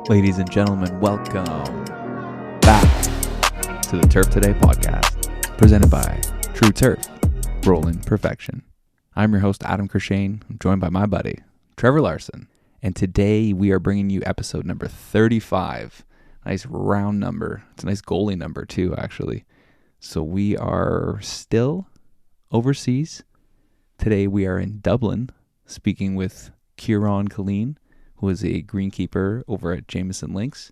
Ladies and gentlemen, welcome back to the Turf Today podcast, presented by True Turf, Rolling Perfection. I'm your host, Adam Killeen. I'm joined by my buddy, Trevor Larson. And today we are bringing you episode number 35. Nice round number. It's a nice goalie number too, actually. So we are still overseas. Today we are in Dublin, speaking with Ciaran Killeen, who is a greenkeeper over at Jameson Links,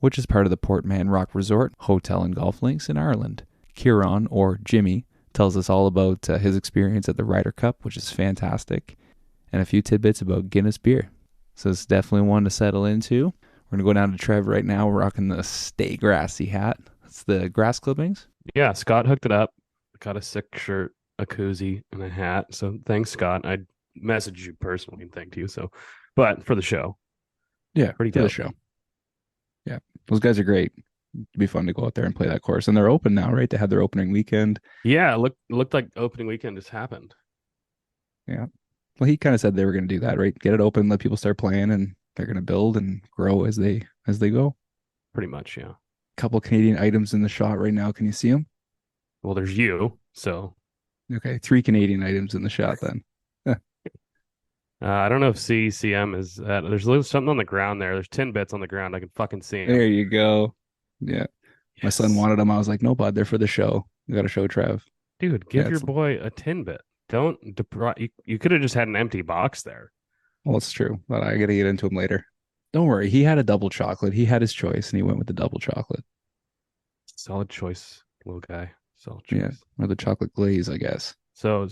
which is part of the Portman Rock Resort Hotel and Golf Links in Ireland. Ciaran, or Jimmy, tells us all about his experience at the Ryder Cup, which is fantastic, and a few tidbits about Guinness beer. So it's definitely one to settle into. We're going to go down to Trev right now. We're rocking the Stay Grassy hat. It's the grass clippings. Yeah, Scott hooked it up. Got a sick shirt, a koozie, and a hat. So thanks, Scott. I messaged you personally and thanked you. But for the show. Yeah, pretty for dope. the show. Yeah, those guys are great. It'd be fun to go out there and play that course. And they're open now, right? They had their opening weekend. Yeah, it looked like opening weekend just happened. Yeah. Well, he kind of said they were going to do that, right? Get it open, let people start playing, and they're going to build and grow as they go. Pretty much, yeah. A couple Canadian items in the shot right now. Can you see them? Well, there's you, so. Okay, 3 Canadian items in the shot then. I don't know if CM is that. There's something on the ground there. There's 10 bits on the ground. I can fucking see them. There you go. Yeah. Yes. My son wanted them. I was like, no, bud, they're for the show. You got to show Trev. Dude, give your boy a 10 bit. Don't you could have just had an empty box there. Well, it's true, but I got to get into him later. Don't worry. He had a double chocolate. He had his choice, and he went with the double chocolate. Solid choice, little guy. Solid choice. Yeah, or the chocolate glaze, I guess. So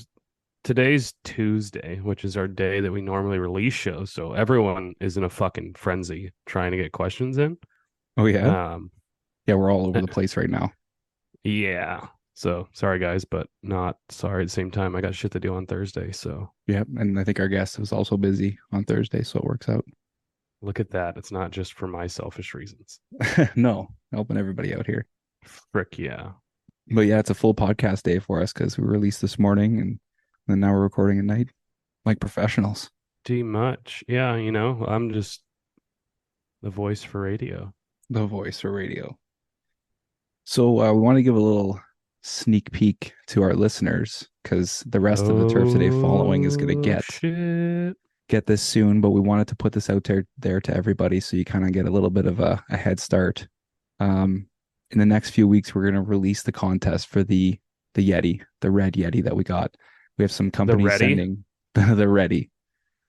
today's Tuesday, which is our day that we normally release shows. So everyone is in a fucking frenzy trying to get questions in. Oh, yeah? Yeah, we're all over the place right now. Yeah. So sorry, guys, but not sorry at the same time. I got shit to do on Thursday. So yeah, and I think our guest was also busy on Thursday, so it works out. Look at that. It's not just for my selfish reasons. No, helping everybody out here. Frick yeah. But yeah, it's a full podcast day for us because we released this morning and then now we're recording at night like professionals. Too much. Yeah, I'm just the voice for radio. The voice for radio. So we want to give a little sneak peek to our listeners because the rest of the Turf Today following is going to get this soon, but we wanted to put this out there to everybody so you kind of get a little bit of a head start. In the next few weeks, we're going to release the contest for the Yeti, the red Yeti that we got. We have some companies sending the ready.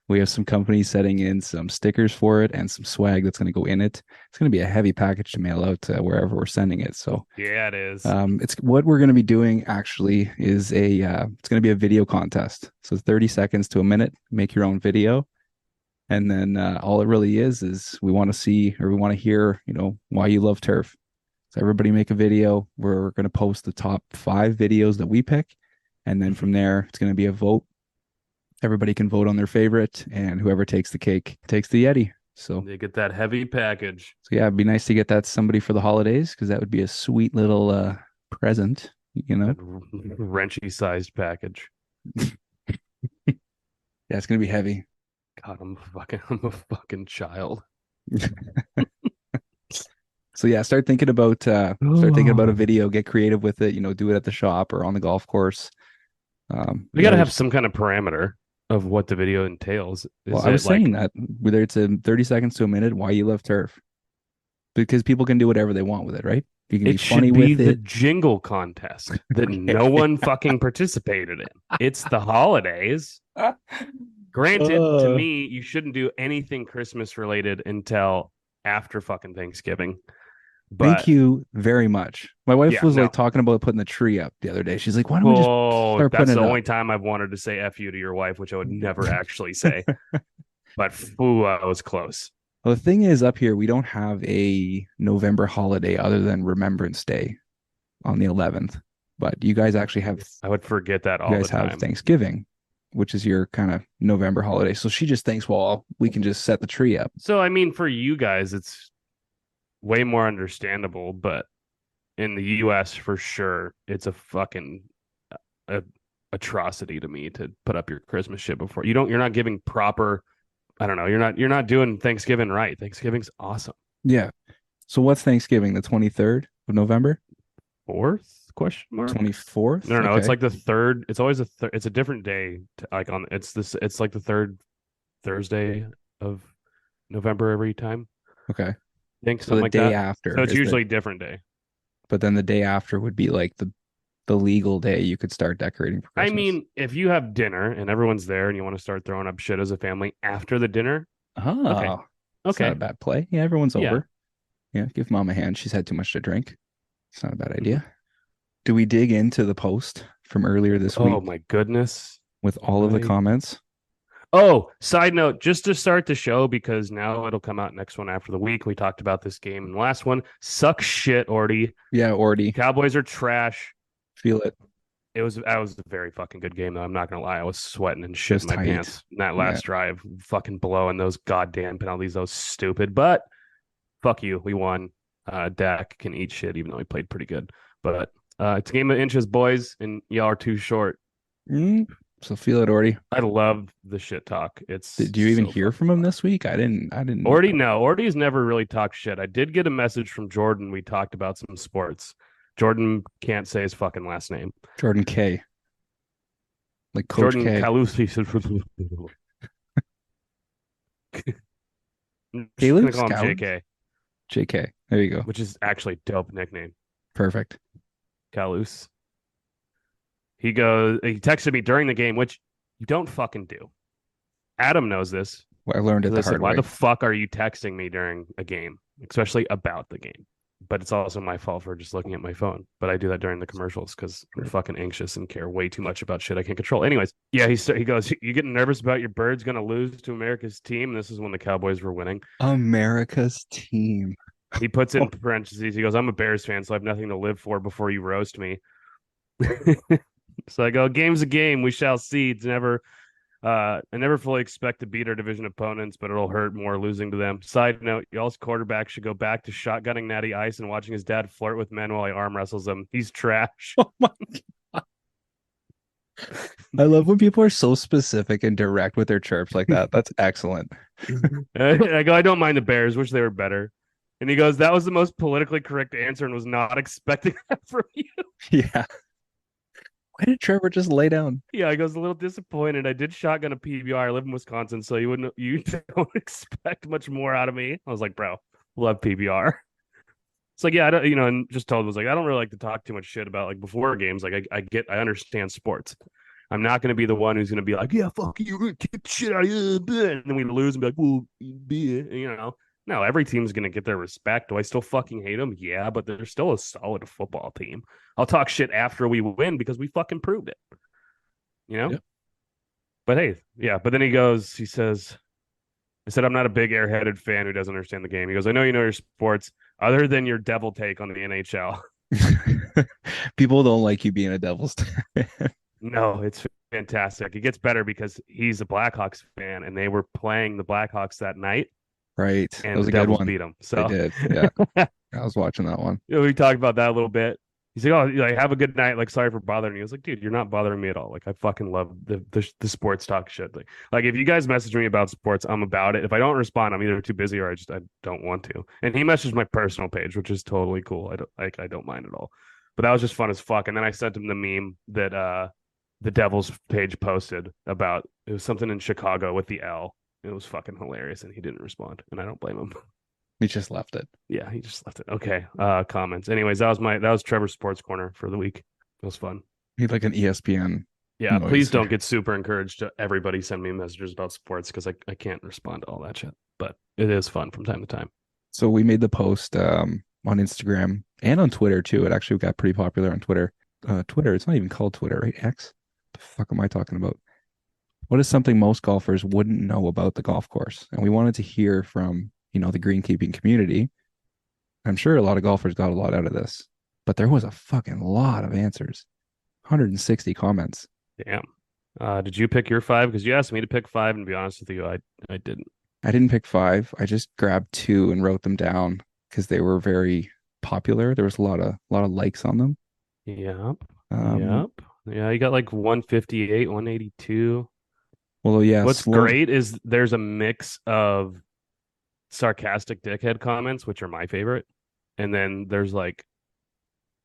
We have some companies setting in some stickers for it and some swag that's going to go in it. It's going to be a heavy package to mail out to wherever we're sending it. So yeah, it is. It's what we're going to be doing actually is it's going to be a video contest. So 30 seconds to a minute, make your own video. And then all it really is we want to see, or we want to hear, why you love turf. So everybody make a video. We're going to post the top 5 videos that we pick. And then from there, it's going to be a vote. Everybody can vote on their favorite, and whoever takes the cake takes the Yeti. So they get that heavy package. So yeah, it'd be nice to get that to somebody for the holidays because that would be a sweet little present, Wrenchy sized package. Yeah, it's gonna be heavy. God, I'm a fucking child. So yeah, start thinking about a video, get creative with it, do it at the shop or on the golf course. We got to have some kind of parameter of what the video entails. I was saying that whether it's a 30 seconds to a minute, why you love turf, because people can do whatever they want with it, right? You can be funny with it. It should be the jingle contest that no one fucking participated in. It's the holidays. Granted, to me, you shouldn't do anything Christmas related until after fucking Thanksgiving. But thank you very much. My wife was talking about putting the tree up the other day. She's like, why don't we just start putting it up? That's the only time I've wanted to say F you to your wife, which I would never actually say. But I was close. Well, the thing is, up here, we don't have a November holiday other than Remembrance Day on the 11th. But you guys actually have... I would forget that all the time. You guys have Thanksgiving, which is your kind of November holiday. So she just thinks, well, we can just set the tree up. So, I mean, for you guys, it's way more understandable, but in the US for sure, it's a fucking atrocity to me to put up your Christmas shit before you're not giving proper, I don't know, you're not doing Thanksgiving right. Thanksgiving's awesome. Yeah. So what's Thanksgiving? The 23rd of November? Fourth question mark? 24th? No, no, no. It's Okay. like the third. It's always a third. It's a different day. Like on. It's this. It's like the third Thursday of November every time. Okay. I think So something the like day that. So after it's is usually a different day. but then the day after would be like the legal day you could start decorating for I Christmas. mean, if you have dinner and everyone's there and you want to start throwing up shit as a family after the dinner, okay, Oh, it's not a okay, bad play. Yeah, everyone's yeah. over. Yeah, give mom a hand. She's had too much to drink. It's not a bad Mhm. idea. Do we dig into the post from earlier this Oh week my goodness. with all of the I comments? Oh, side note, just to start the show, because now it'll come out next one after the week. We talked about this game in the last one. Suck shit, Orty. Yeah, Ordy, Cowboys are trash. feel it. That was a very fucking good game, though. I'm not gonna lie. I was sweating and It shitting was my tight. pants in that Yeah. last drive, fucking blowing those goddamn penalties. Those stupid. But fuck you. We won. Dak can eat shit, even though he played pretty good. But it's a game of inches, boys, and y'all are too short. Mm, so feel it, Ordy. I love the shit talk. It's Did you even so hear fucking from him fun. this week? I didn't. Orty, no. Orty's never really talked shit. I did get a message from Jordan. We talked about some sports. Jordan can't say his fucking last name. Jordan K, like Coach Jordan K. Calusi. I'm just Caleb gonna call him Scout? JK, JK. There you go. which is actually a dope nickname. Perfect. Calus. He texted me during the game, which you don't fucking do. Adam knows this Well, I learned it because I the said, hard "Why way. the fuck are you texting me during a game, especially about the game?" But it's also my fault for just looking at my phone. But I do that during the commercials because I'm fucking anxious and care way too much about shit I can't control. Anyways, yeah, he goes, "You getting nervous about your birds going to lose to America's team?" This is when the Cowboys were winning. America's team. He puts in parentheses. He goes, "I'm a Bears fan, so I have nothing to live for before you roast me." So I go, "Game's a game. We shall see. It's never I never fully expect to beat our division opponents, but it'll hurt more losing to them." Side note, y'all's quarterback should go back to shotgunning Natty Ice and watching his dad flirt with men while he arm wrestles them. He's trash. Oh my God. I love when people are so specific and direct with their chirps like that. That's excellent. I go, "I don't mind the Bears. Wish they were better." And he goes, "That was the most politically correct answer and was not expecting that from you." Yeah. Why did Trevor just lay down? Yeah, I goes, "A little disappointed. I did shotgun a PBR. I live in Wisconsin, so you don't expect much more out of me." I was like, "Bro, love PBR." It's like, yeah, I don't, and just told him, was like, "I don't really like to talk too much shit about like before games. Like, I understand sports. I'm not going to be the one who's going to be like, yeah, fuck you, you're going to kick the shit out of you," and then we lose and be like, well, be it, No, every team's going to get their respect. Do I still fucking hate them? Yeah, but they're still a solid football team. I'll talk shit after we win because we fucking proved it, you know? Yep. But hey, yeah. But then he says, I said, "I'm not a big airheaded fan who doesn't understand the game." He goes, "I know you know your sports, other than your devil take on the NHL." People don't like you being a Devils fan. No, it's fantastic. It gets better because he's a Blackhawks fan, and they were playing the Blackhawks that night, Right. That and was the a good Devils one. beat them. They So did. Yeah. I was watching that one. we talked about that a little bit. He's like, "Oh, like have a good night. Like, sorry for bothering you." I was like, "Dude, you're not bothering me at all. Like, I fucking love the sports talk shit. Like, if you guys message me about sports, I'm about it. If I don't respond, I'm either too busy or I don't want to." And he messaged my personal page, which is totally cool. I don't mind at all. But that was just fun as fuck. And then I sent him the meme that the Devils page posted about, it was something in Chicago with the L. It was fucking hilarious, and he didn't respond, and I don't blame him. He just left it. Yeah, he just left it. Okay. Comments. Anyways, that was Trevor's Sports Corner for the week. It was fun. He's like an ESPN Yeah, please noise. don't get super encouraged to everybody send me messages about sports because I can't respond to all that shit. But it is fun from time to time. So we made the post on Instagram and on Twitter too. It actually got pretty popular on Twitter. Twitter, it's not even called Twitter, right? X? The fuck am I talking about? What is something most golfers wouldn't know about the golf course? And we wanted to hear from, the greenkeeping community. I'm sure a lot of golfers got a lot out of this, but there was a fucking lot of answers. 160 comments. Damn. Did you pick your five? Because you asked me to pick five, and to be honest with you, I didn't. I didn't pick five. I just grabbed two and wrote them down because they were very popular. There was a lot of likes on them. Yep. Um, Yep. Yeah, you got like 158, 182. well, What's yes. Well, great is there's a mix of sarcastic dickhead comments, which are my favorite. And then there's like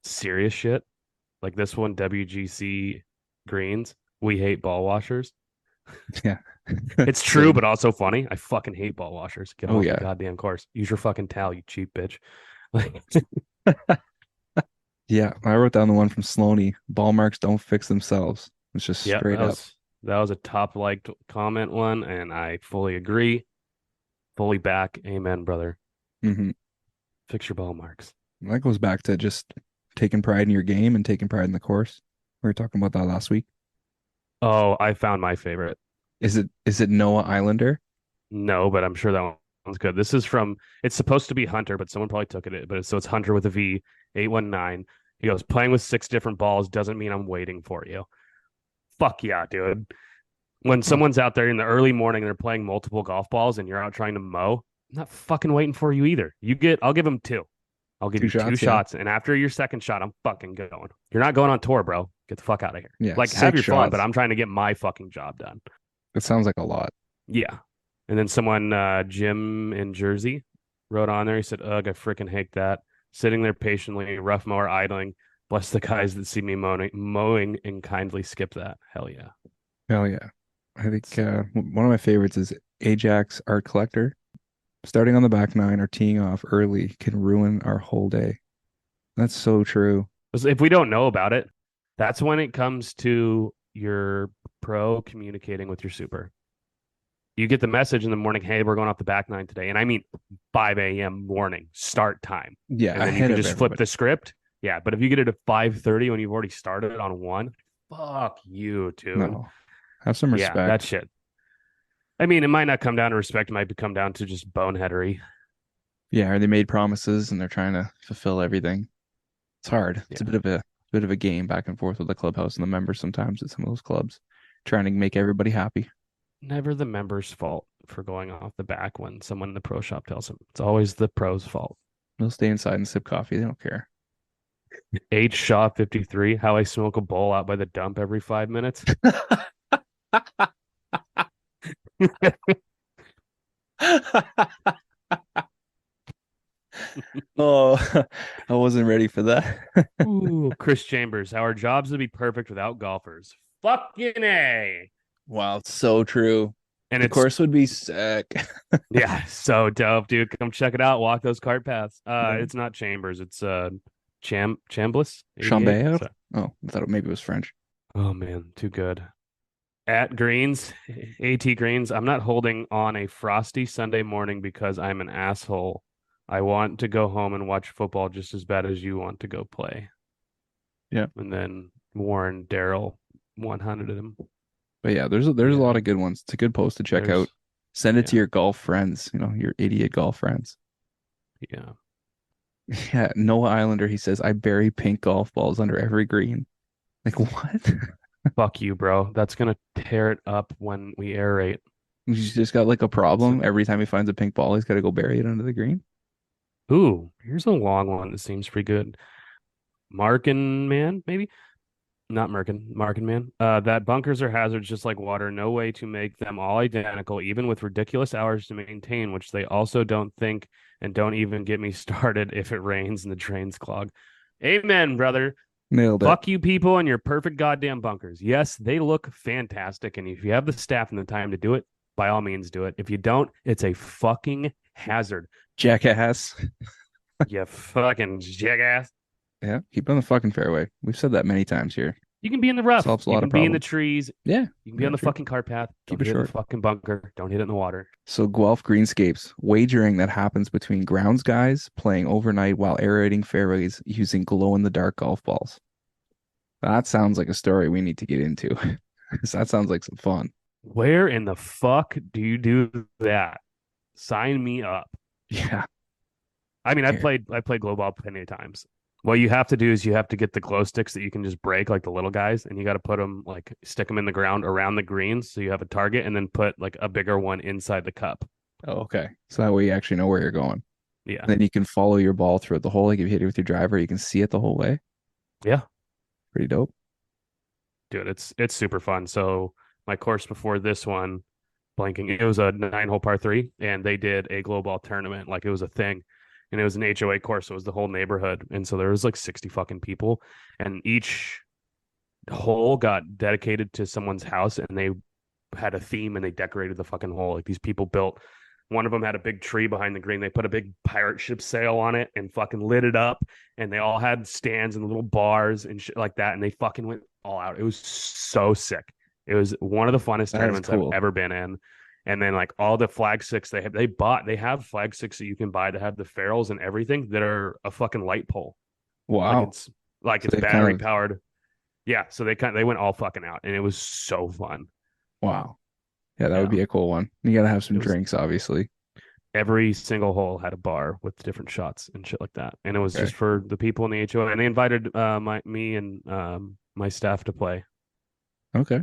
serious shit. Like this one, WGC Greens. We hate ball washers. Yeah. It's true, Same. but also funny. I fucking hate ball washers. Get Oh off the yeah. goddamn course. Use your fucking towel, you cheap bitch. Like, Yeah. I wrote down the one from Sloaney. Ball marks don't fix themselves. It's just yeah, straight up. that was a top liked comment one, and I fully agree, fully back. Amen, brother. Hmm. Fix your ball marks. That goes back to just taking pride in your game and taking pride in the course. We were talking about that last week. Oh, I found my favorite. Is it Noah Islander? No, but I'm sure that one's good. This is from. It's supposed to be Hunter, but someone probably took it. But it's Hunter with a V, 819. He goes, playing with 6 different balls doesn't mean I'm waiting for you. Fuck yeah, dude. When Huh. someone's out there in the early morning and they're playing multiple golf balls and you're out trying to mow, I'm not fucking waiting for you either. I'll give him two. I'll give Two you two shots, yeah. shots. And after your second shot, I'm fucking going. You're not going on tour, bro. Get the fuck out of here. Yeah, Like, have six your fun, but shots. I'm trying to get my fucking job done. It sounds like a lot. Yeah. And then someone, Jim in Jersey, wrote on there. He said, ugh, I freaking hate that. Sitting there patiently, rough mower idling. Bless the guys that see me mowing and kindly skip that. Hell yeah. Hell yeah. I think one of my favorites is Ajax Art Collector. Starting on the back nine or teeing off early can ruin our whole day. That's so true. If we don't know about it, that's when it comes to your pro communicating with your super. You get the message in the morning, hey, we're going off the back nine today. And I mean 5 a.m. morning start time. Yeah, And then you ahead can of just flip everybody. the script. Yeah. But if you get it at 5:30 when you've already started on one, fuck you, dude. No, have some Yeah, that respect. shit. I mean, it might not come down to respect, it might come down to just boneheadery. Yeah, or they made promises and they're trying to fulfill everything. It's hard. It's a Yeah. bit of a game back and forth with the clubhouse and the members sometimes at some of those clubs, trying to make everybody happy. Never the member's fault for going off the back when someone in the pro shop tells them. It's always the pro's fault. They'll stay inside and sip coffee. They don't care. H Shaw 53, how I smoke a bowl out by the dump every 5 minutes. Oh, I wasn't ready for that. Ooh, Chris Chambers, how our jobs would be perfect without golfers. Fucking A. Wow, it's so true. And The it's, course would be sick. yeah, so dope, dude. Come check it out. Walk those cart paths. Yeah. It's not Chambers, it's Chambliss 88. Chambert? So, Oh, I thought maybe it was French. oh man, too good. At Greens, AT Greens, I'm not holding on a frosty Sunday morning because I'm an asshole. I want to go home and watch football just as bad as you want to go play. Yeah. And then Warren Darrell 100 him. But yeah, there's a lot of good ones. It's a good post to check out. Send it to yeah. your golf friends, your idiot golf friends. Yeah. Yeah, Noah Islander, he says, I bury pink golf balls under every green. Like what? Fuck you, bro. That's gonna tear it up when we aerate. He's just got like a problem. So, Every time he finds a pink ball, he's got to go bury it under the green. ooh, here's a long one that seems pretty good. Markin Man, maybe? Not Markin Man. That bunkers are hazards just like water. No way to make them all identical, even with ridiculous hours to maintain, which they also don't think, and don't even get me started if it rains and the drains clog. Amen, brother. Nailed it. Fuck you people and your perfect goddamn bunkers. Yes, they look fantastic. And if you have the staff and the time to do it, by all means do it. If you don't, it's a fucking hazard. Jackass. You fucking jackass. Yeah, keep it on the fucking fairway. We've said that many times here. You can be in the rough. Solves a You lot can of be in the problems. trees. Yeah, You can be on the true. fucking cart path. Keep Don't it hit it in the short. fucking bunker. Don't hit it in the water. So Guelph Greenscapes, wagering that happens between grounds guys playing overnight while aerating fairways using glow-in-the-dark golf balls. That sounds like a story we need to get into. That sounds like some fun. Where in the fuck do you do that? Sign me up. Yeah. I mean, Here. I played glow ball plenty of times. What you have to do is you have to get the glow sticks that you can just break like the little guys, and you got to put them like stick them in the ground around the greens so you have a target, and then put like a bigger one inside the cup. Oh, okay. So that way you actually know where you're going. Yeah, And then you can follow your ball throughout the hole. Like if you hit it with your driver, you can see it the whole way. yeah, Pretty dope. dude, it's super fun. So my course before this one, blanking. It was a 9-hole par three, and they did a glow ball tournament. Like it was a thing, and it was an HOA course. So it was the whole neighborhood, and so there was like 60 fucking people, and each hole got dedicated to someone's house, and they had a theme, and they decorated the fucking hole. Like these people built. One of them had a big tree behind the green. They put a big pirate ship sail on it and fucking lit it up. And they all had stands and little bars and shit like that. And they fucking went all out. It was so sick. It was one of the funnest tournaments I've ever been in. And then like all the flag sticks they have flag sticks that you can buy to have the ferrules and everything that are a fucking light pole. Wow. It's battery powered. Yeah. So they went all fucking out, and it was so fun. Wow. Yeah, that would be a cool one. You got to have some drinks, obviously. Every single hole had a bar with different shots and shit like that. And it was just for the people in the HOA. And they invited me and my staff to play. Okay.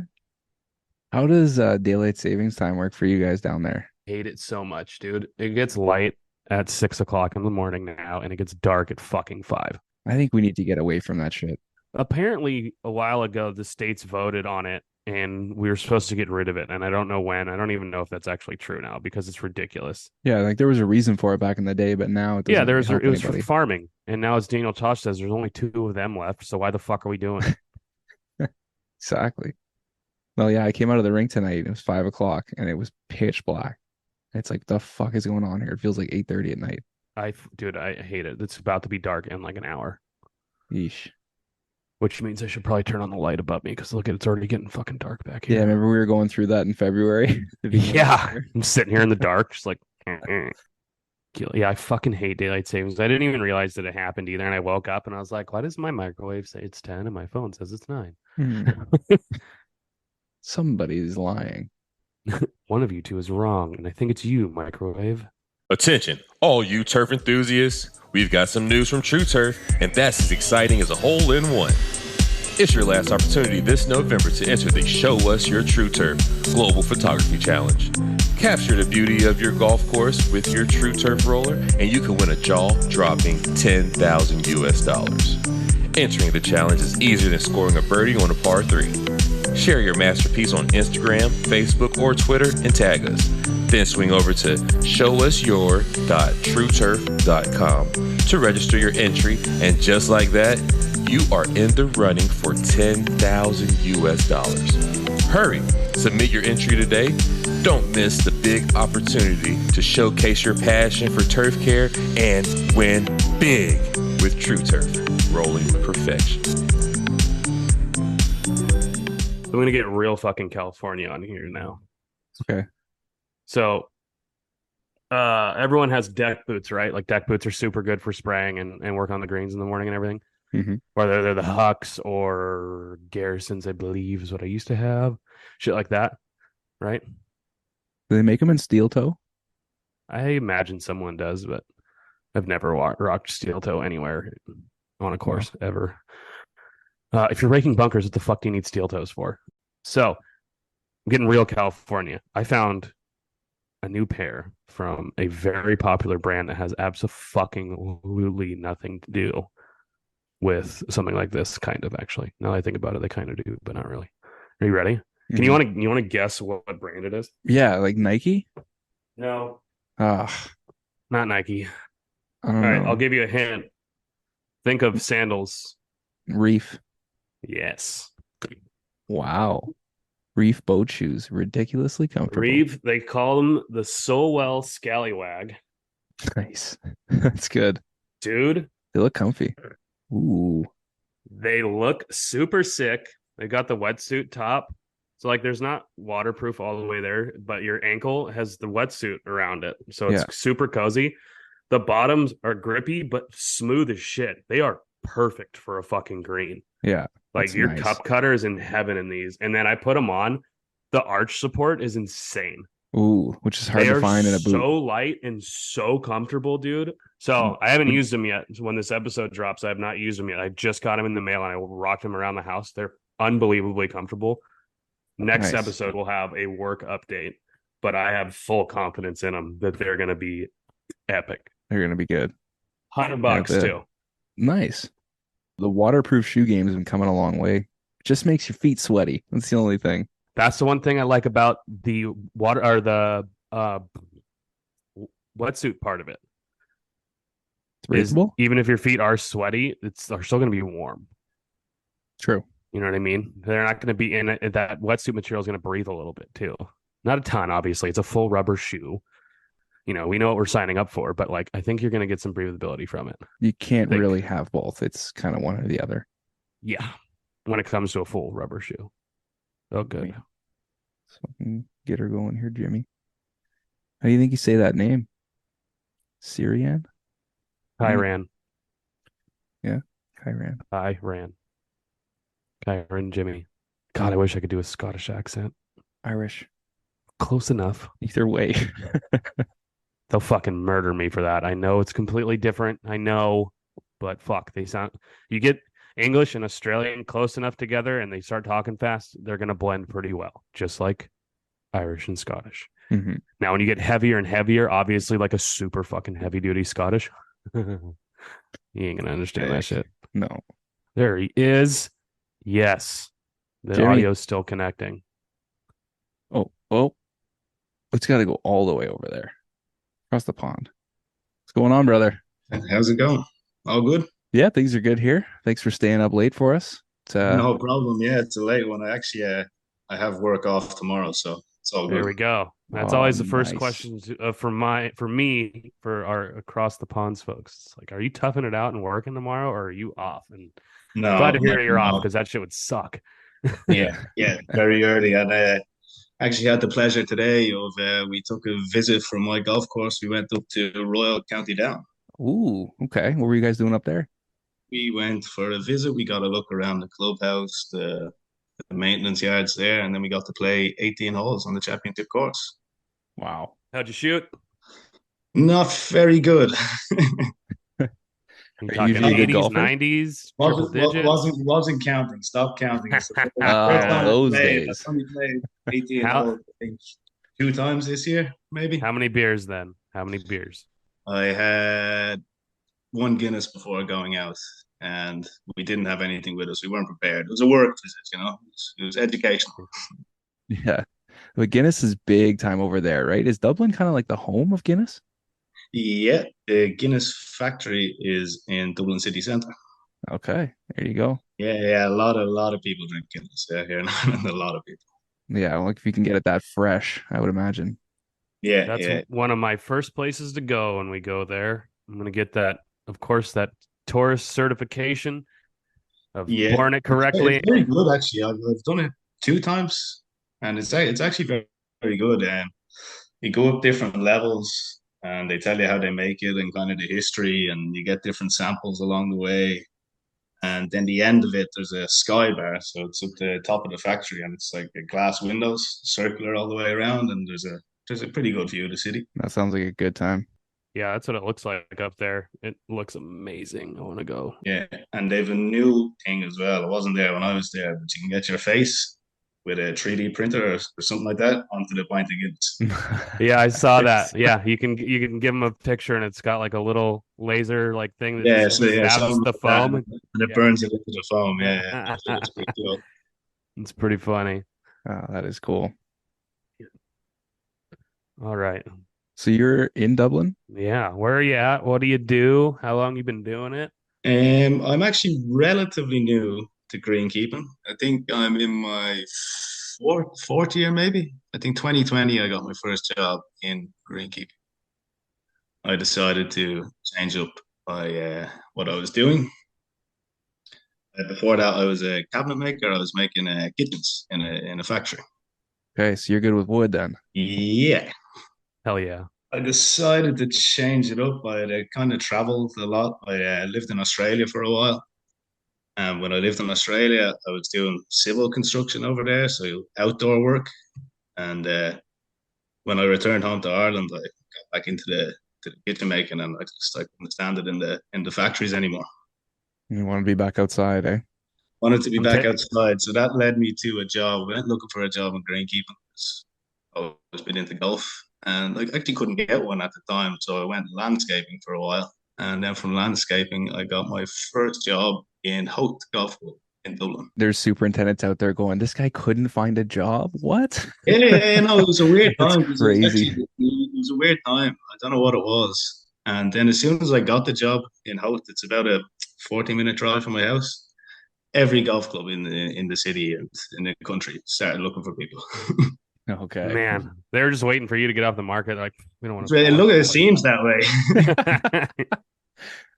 How does daylight savings time work for you guys down there? Hate it so much, dude. It gets light at 6 o'clock in the morning now, and it gets dark at fucking 5. I think we need to get away from that shit. Apparently, a while ago, the states voted on it, and we were supposed to get rid of it. And I don't know when. I don't even know if that's actually true now, because it's ridiculous. Yeah, like there was a reason for it back in the day, but now it doesn't it was for farming. And now, as Daniel Tosh says, there's only 2 of them left. So why the fuck are we doing it? Exactly. Well, yeah, I came out of the rink tonight. It was 5 o'clock, and it was pitch black. It's like, the fuck is going on here? It feels like 8:30 at night. I hate it. It's about to be dark in like an hour. Yeesh. Which means I should probably turn on the light above me, because look, it's already getting fucking dark back here. Yeah, remember we were going through that in February? Yeah, I'm sitting here in the dark, just like, yeah, I fucking hate daylight savings. I didn't even realize that it happened either, and I woke up and I was like, why does my microwave say it's 10 and my phone says it's 9? Somebody's lying. One of you two is wrong, and I think it's you, microwave. Attention, all you turf enthusiasts. We've got some news from True Turf, and that's as exciting as a hole-in-one. It's your last opportunity this November to enter the Show Us Your True Turf Global Photography Challenge. Capture the beauty of your golf course with your True Turf roller, and you can win a jaw-dropping $10,000 US. Entering the challenge is easier than scoring a birdie on a par 3. Share your masterpiece on Instagram, Facebook, or Twitter and tag us. Then swing over to showusyour.trueturf.com to register your entry, and just like that, you are in the running for $10,000 US. Hurry, submit your entry today. Don't miss the big opportunity to showcase your passion for turf care and win big with True Turf, rolling perfection. I'm going to get real fucking California on here now. Okay. So everyone has deck boots, right? Like deck boots are super good for spraying and work on the greens in the morning and everything. Mm-hmm. Whether they're the Hucks or Garrisons, I believe is what I used to have. Shit like that, right? Do they make them in steel toe? I imagine someone does, but I've never rocked steel toe anywhere on a course ever. If you're raking bunkers, what the fuck do you need steel toes for? So, I'm getting real California. I found a new pair from a very popular brand that has absolutely nothing to do with something like this, kind of, actually. Now that I think about it, they kind of do, but not really. Are you ready? Can you want to guess what brand it is? Yeah, like Nike? No. Not Nike. I don't All know. right, I'll give you a hint. Think of sandals. Reef. Yes. Wow. Reef boat shoes. Ridiculously comfortable. Reef, they call them the Solwell Scallywag. Nice. That's good. Dude. They look comfy. Ooh. They look super sick. They got the wetsuit top. So like there's not waterproof all the way there, but your ankle has the wetsuit around it. So it's super cozy. The bottoms are grippy, but smooth as shit. They are perfect for a fucking green. Yeah. Like your cup cutter is in heaven in these. And then I put them on. The arch support is insane. Ooh, which is hard to find in a boot. So light and so comfortable, dude. So I haven't used them yet. When this episode drops, I have not used them yet. I just got them in the mail and I rocked them around the house. They're unbelievably comfortable. Next episode, we'll have a work update, but I have full confidence in them that they're going to be epic. They're going to be good. $100 too. Nice. The waterproof shoe game has been coming a long way. It just makes your feet sweaty. That's the only thing. That's the one thing I like about the water or the wetsuit part of it. It's breathable. Even if your feet are sweaty, they're still going to be warm. True. You know what I mean? They're not going to be in it. That wetsuit material is going to breathe a little bit too. Not a ton, obviously. It's a full rubber shoe. You know, we know what we're signing up for, but like, I think you're going to get some breathability from it. You can't really have both. It's kind of one or the other. Yeah. When it comes to a full rubber shoe. Oh, good. So I can get her going here, Jimmy. How do you think you say that name? Ciaran? Ciaran. Yeah. Ciaran. Ciaran Jimmy. God, I wish I could do a Scottish accent. Irish. Close enough. Either way. They'll fucking murder me for that. I know it's completely different. I know, but fuck, you get English and Australian close enough together and they start talking fast, they're going to blend pretty well, just like Irish and Scottish. Mm-hmm. Now, when you get heavier and heavier, obviously like a super fucking heavy duty Scottish, you ain't going to understand that shit. No. There he is. Yes. The Jimmy. audio's still connecting. Oh, it's got to go all the way over there. Across the pond. What's going on, brother? How's it going? All good? Yeah, things are good here. Thanks for staying up late for us. No problem. Yeah, it's a late one. I have work off tomorrow, so it's all good. There we go. That's always the first nice. question for our across the ponds folks. It's like, are you toughing it out and working tomorrow, or are you off? And No, glad to hear you're no. off because that shit would suck. Yeah, very early. And actually had the pleasure today of we took a visit from my golf course. We went up to Royal County Down. Ooh, okay. What were you guys doing up there? We went for a visit. We got a look around the clubhouse, the maintenance yards there, and then we got to play 18 holes on the championship course. Wow. How'd you shoot? Not very good. You Are talking you usually a good 80s, golfer? 90s, triple digits? Wasn't counting. Stop counting. Those days. I only played 18 holes, I think, 2 times this year, maybe. How many beers then? How many beers? I had 1 Guinness before going out, and we didn't have anything with us. We weren't prepared. It was a work visit, It was educational. Yeah. But Guinness is big time over there, right? Is Dublin kind of like the home of Guinness? Yeah, the Guinness factory is in Dublin city centre. Okay, there you go. Yeah, a lot of people drink Guinness here in Ireland. A lot of people. Yeah, like if you can get it that fresh, I would imagine. Yeah, That's one of my first places to go when we go there. I'm going to get that, of course, that tourist certification of pouring it correctly. It's very good, actually. I've done it 2 times, and it's actually very, very good. You go up different levels, and they tell you how they make it and kind of the history, and you get different samples along the way. And then the end of it, there's a sky bar, so it's up the top of the factory, and it's like a glass windows, circular all the way around, and there's a pretty good view of the city. That sounds like a good time. Yeah, that's what it looks like up there. It looks amazing. I want to go. Yeah, and they've a new thing as well. I wasn't there when I was there, but you can get your face with a 3D printer or something like that onto the pint of Guinness. Yeah, I saw that. Yeah, you can give them a picture and it's got like a little laser like thing that stabs the foam and it burns it into the foam. Yeah. It's pretty cool. It's pretty funny. Oh, that is cool. All right. So you're in Dublin? Yeah. Where are you at? What do you do? How long you been doing it? I'm actually relatively new to greenkeeping. I think I'm in my fourth year, maybe. I think 2020 I got my first job in greenkeeping. I decided to change up what I was doing. Before that, I was a cabinet maker. I was making kitchens in a factory. Okay, so you're good with wood then? Yeah. Hell yeah. I decided to change it up. I kind of traveled a lot. I lived in Australia for a while. And when I lived in Australia, I was doing civil construction over there, so outdoor work. And when I returned home to Ireland, I got back into the kitchen making, and I couldn't stand it in the factories anymore. You want to be back outside, eh? Wanted to be back outside, so that led me to a job. I went looking for a job in greenkeeping. I've always been into golf, and I actually couldn't get one at the time, so I went landscaping for a while. And then from landscaping, I got my first job in Howth Golf Club. in Dublin. There's superintendents out there going, this guy couldn't find a job. What? Yeah, no, it was a weird That's time because crazy. it was a weird time. I don't know what it was. And then as soon as I got the job in Howth, it's about a 40-minute drive from my house. Every golf club in the city and in the country started looking for people. Okay. Man, they were just waiting for you to get off the market. Like, we don't want So look, it seems that way. to.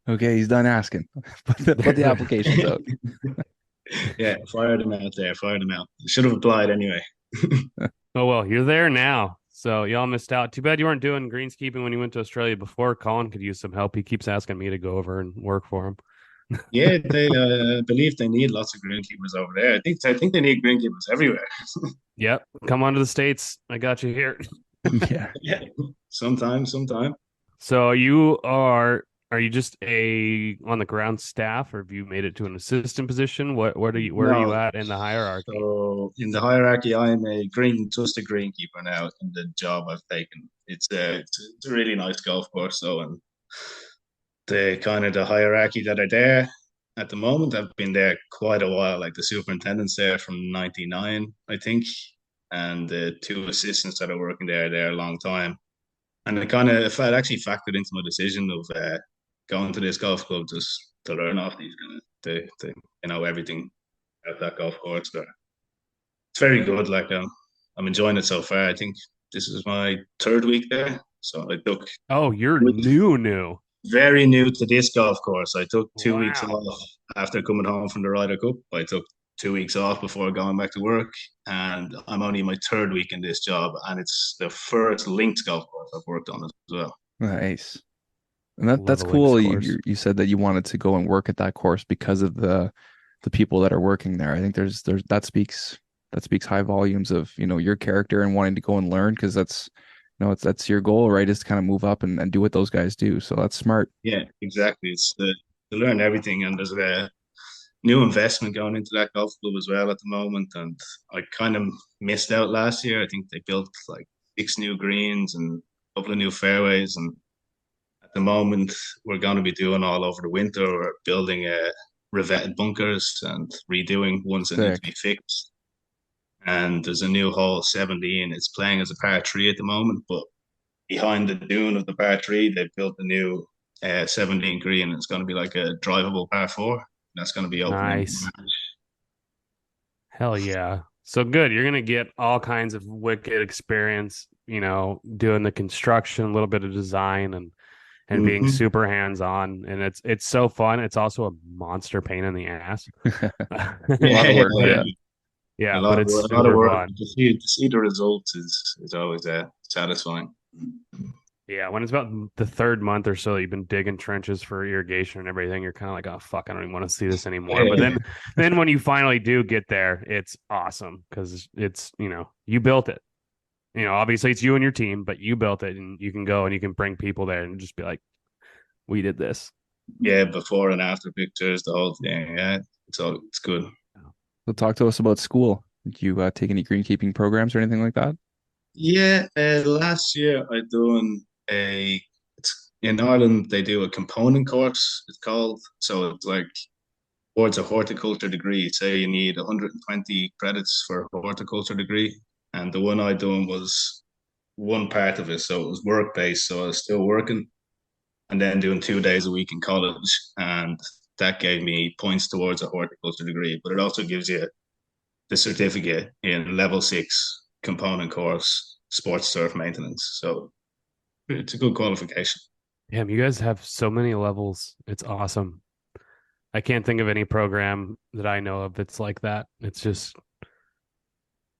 Okay, he's done asking. Put the applications out. Yeah, fired him out there. Fired him out. Should have applied anyway. Oh well, you're there now. So y'all missed out. Too bad you weren't doing greenskeeping when you went to Australia before. Colin could use some help. He keeps asking me to go over and work for him. Yeah, they believe they need lots of greenkeepers over there. I think they need greenkeepers everywhere. Yep. Come on to the States. I got you here. Yeah. Yeah, sometime. So are you just a on the ground staff or have you made it to an assistant position? What are you where are you No, at in the hierarchy? so in the hierarchy, I'm just a greenkeeper now in the job I've taken. It's a really nice golf course, though, and the kind of the hierarchy that are there at the moment, I've been there quite a while. Like the superintendent's there from '99, I think, and the two assistants that are working there a long time. And it actually factored into my decision of going to this golf club just to learn off these guys, everything at that golf course. But it's very good. Like I'm enjoying it so far. I think this is my third week there, so I took Oh, you're new. very new to this golf course. I took 2 weeks Wow. off after coming home from the Ryder Cup. I took 2 weeks off before going back to work, and I'm only my third week in this job, and it's the first linked golf course I've worked on as well. Nice. And Love that's a links cool. course. You said that you wanted to go and work at that course because of the people that are working there. I think there's that speaks high volumes of, your character and wanting to go and learn because that's your goal, right? Is to kind of move up and do what those guys do. So that's smart. Yeah, exactly. It's to learn everything, and there's a new investment going into that golf club as well at the moment. And I kind of missed out last year. I think they built like 6 new greens and a couple of new fairways, and at the moment, we're going to be doing all over the winter. We're building revetted bunkers and redoing ones that need to be Sick. fixed. And there's a new hole 17. It's playing as a par three at the moment, but behind the dune of the par three, they've built a new 17 green. It's going to be like a drivable par four. That's going to be opening. Nice. Hell yeah. So good. You're gonna get all kinds of wicked experience, doing the construction, a little bit of design and being Mhm. super hands-on. And it's so fun. It's also a monster pain in the ass. A lot of work. Yeah, Yeah. Yeah, a but lot of it's work, a lot of super work. fun. To see the results is always satisfying. Yeah, when it's about the third month or so that you've been digging trenches for irrigation and everything, you're kind of like, oh fuck, I don't even want to see this anymore. But then when you finally do get there, it's awesome because it's you built it. Obviously it's you and your team, but you built it, and you can go and you can bring people there and just be like, we did this. Yeah, before and after pictures, the whole thing. Yeah, it's good. So talk to us about school. Did you take any greenkeeping programs or anything like that? Yeah, last year I done it's in Ireland they do a component course. It's called, so it's like towards a horticulture degree. Say you need 120 credits for a horticulture degree, and the one I done was one part of it. So it was work based. So I was still working and then doing 2 days a week in college, and that gave me points towards a horticulture degree. But it also gives you the certificate in level 6 component course sports turf maintenance. So it's a good qualification. Damn, you guys have so many levels. It's awesome. I can't think of any program that I know of that's like that. It's just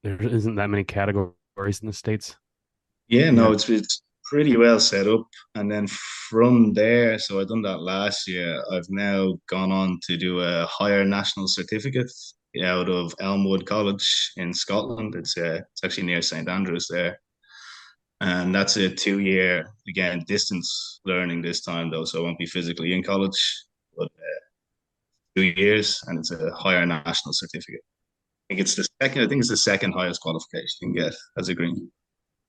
there isn't that many categories in the States. Yeah, Yeah. no, it's pretty well set up. And then from there, so I've done that last year. I've now gone on to do a higher national certificate out of Elmwood College in Scotland. It's actually near St Andrews there, and that's a 2 year again distance learning this time though, so I won't be physically in college, but 2 years, and it's a higher national certificate. I think it's the second highest qualification you can get as a green.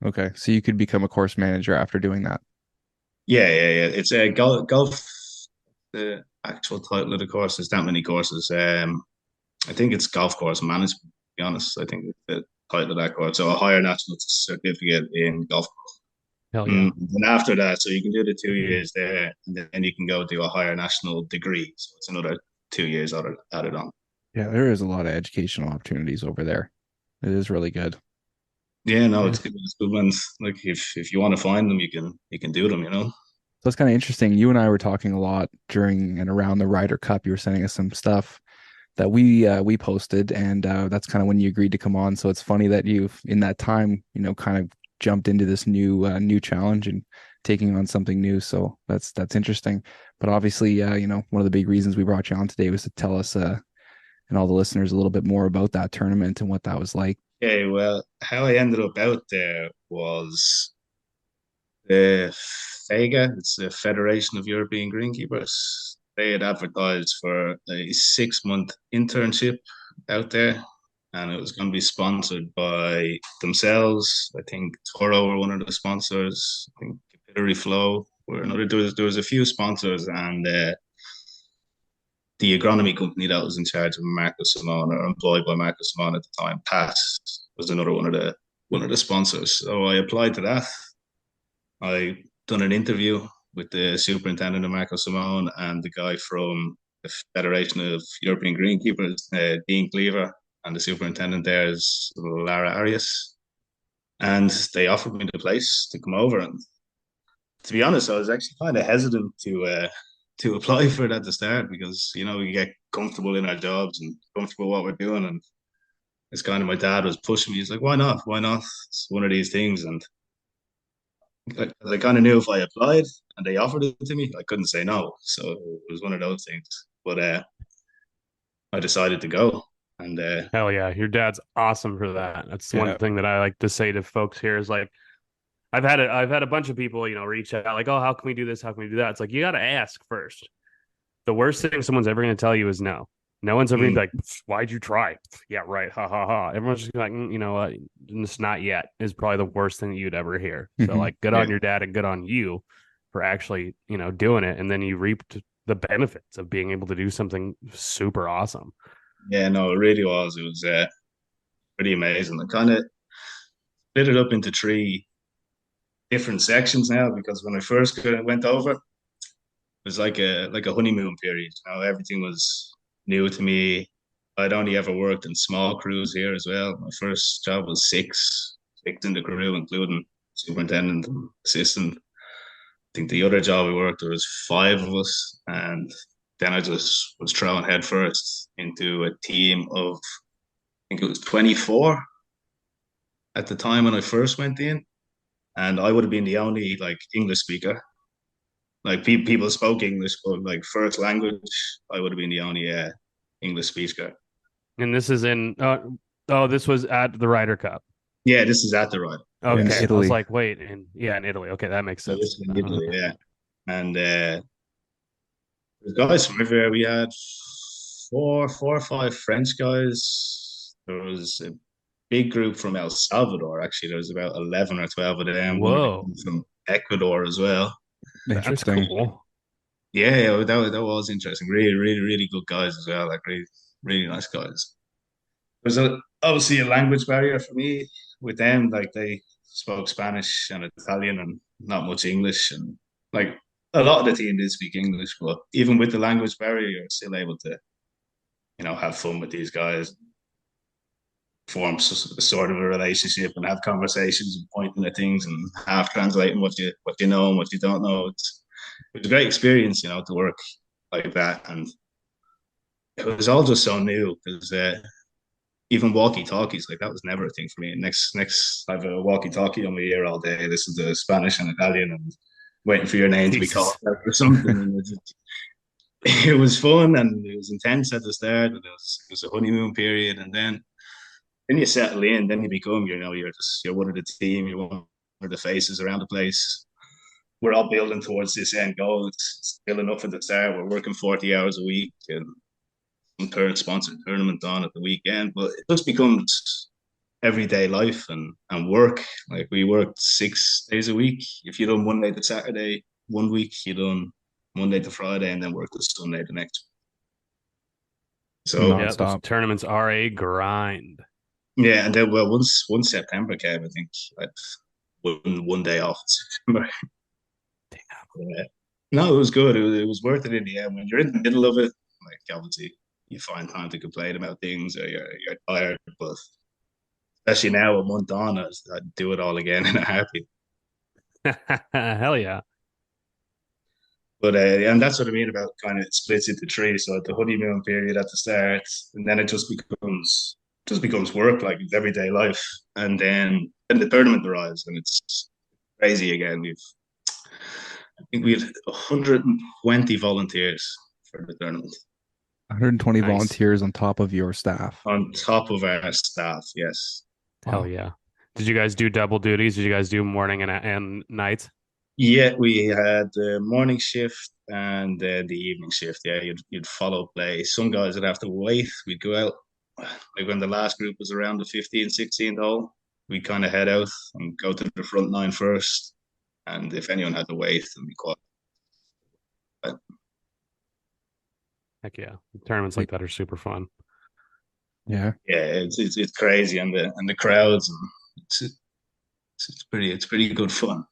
Okay. So you could become a course manager after doing that. Yeah. It's a golf. The actual title of the course, there's that many courses. I think it's golf course management, to be honest. I think it's the title of that course. So a higher national certificate in golf. Hell yeah. And after that, so you can do the 2 years there, and then you can go do a higher national degree. So it's another 2 years added on. Yeah, there is a lot of educational opportunities over there. It is really good. Yeah, no, Yeah. it's good ones. Like if you want to find them, you can do them. So it's kind of interesting. You and I were talking a lot during and around the Ryder Cup. You were sending us some stuff that we posted, and that's kind of when you agreed to come on. So it's funny that you've in that time, kind of jumped into this new challenge and taking on something new. So that's interesting. But obviously, one of the big reasons we brought you on today was to tell us and all the listeners a little bit more about that tournament and what that was like. Okay, well, how I ended up out there was the FEGA, it's the Federation of European Greenkeepers. They had advertised for a 6-month internship out there, and it was going to be sponsored by themselves. I think Toro were one of the sponsors. I think Capillary Flow were another. There was a few sponsors, and the agronomy company that was in charge of Marco Simone, or employed by Marco Simone at the time, PAS, was another one of the sponsors. So I applied to that. I done an interview with the superintendent of Marco Simone and the guy from the Federation of European Greenkeepers, Dean Cleaver, and the superintendent there is Lara Arias. And they offered me the place to come over. And to be honest, I was actually kind of hesitant to apply for it at the start because we get comfortable in our jobs and comfortable what we're doing, and it's kind of my dad was pushing me. He's like, "Why not? Why not? It's one of these things." And I kind of knew if I applied and they offered it to me, I couldn't say no. So it was one of those things. But I decided to go, and Hell yeah. Your dad's awesome for that. That's Yeah. one thing that I like to say to folks here is like, I've had a bunch of people, reach out like, oh, how can we do this? How can we do that? It's like, you got to ask first. The worst thing someone's ever going to tell you is no. No one's ever going to be like, why'd you try? Yeah, right. Ha ha ha. Everyone's just like, you know what? It's not yet is probably the worst thing that you'd ever hear. So Mhm. like, good on your dad and good on you for actually, doing it. And then you reaped the benefits of being able to do something super awesome. yeah, no, it really was. It was pretty amazing. I kind of split it up into three different sections now because when I first went over, it was like a honeymoon period. Everything was new to me. I'd only ever worked in small crews here as well. My first job was six in the crew, including superintendent and assistant. I think the other job we worked, there was five of us, and then I just was thrown headfirst into a team of, I think it was 24 at the time when I first went in, and I would have been the only like English speaker. Like people spoke English, but like first language, I would have been the only English speaker. And this is this was at the Ryder Cup. Yeah, this is at the right. Okay. In I was Italy. like, wait, in Italy. Okay, that makes So sense. this is in Italy, yeah. And the guys from everywhere, we had four or five French guys. There was a big group from El Salvador, actually. There was about 11 or 12 of them. One Whoa. from Ecuador as well. That's Interesting. cool. Yeah, that was interesting. Really, really, really good guys as well. Like really, really nice guys. There's obviously a language barrier for me with them. Like they spoke Spanish and Italian and not much English, and like a lot of the team did speak English, but even with the language barrier, you're still able to, have fun with these guys, form sort of a relationship, and have conversations and pointing at things and half translating what you know and what you don't know. It was a great experience, to work like that, and it was all just so new because even walkie talkies, like that was never a thing for me. Next, I have a walkie talkie on my ear all day. This is the Spanish and Italian, and waiting for your name to be called out or something. And it was fun and it was intense at the start. And it was a honeymoon period, and then you settle in, then you become, you're one of the team, you're one of the faces around the place. We're all building towards this end goal. It's still enough at the start. We're working 40 hours a week and some third sponsored tournament on at the weekend, but it just becomes everyday life and work. Like we worked 6 days a week. If you done Monday to Saturday, 1 week, you done Monday to Friday, and then worked to Sunday the next. So Yeah, those Nonstop. tournaments are a grind. yeah, and then well, once September came, I think I'd one day off in September. Yeah. No, it was good. It was worth it in the end. When you're in the middle of it, like obviously you find time to complain about things or you're tired, but especially now a month on, I'd do it all again in a heartbeat. Hell yeah. But and that's what I mean about kind of splits into three. So the honeymoon period at the start, and then it just becomes work, like it's everyday life. And then the tournament arrives, and it's crazy again. I think we had 120 volunteers for the tournament 120 Nice. volunteers on top of your staff. on top of our staff. Yes. Hell Wow. yeah. Did you guys do double duties? Did you guys do morning and night? Yeah, we had the morning shift and the evening shift. Yeah, you'd follow play. Some guys would have to wait. We'd go out like when the last group was around the 15, 16th hole. We'd kind of head out and go to the front line first. And if anyone had to wait, then we caught. Heck yeah. Tournaments like that are super fun. Yeah. Yeah, it's crazy, and the crowds, and it's pretty good fun.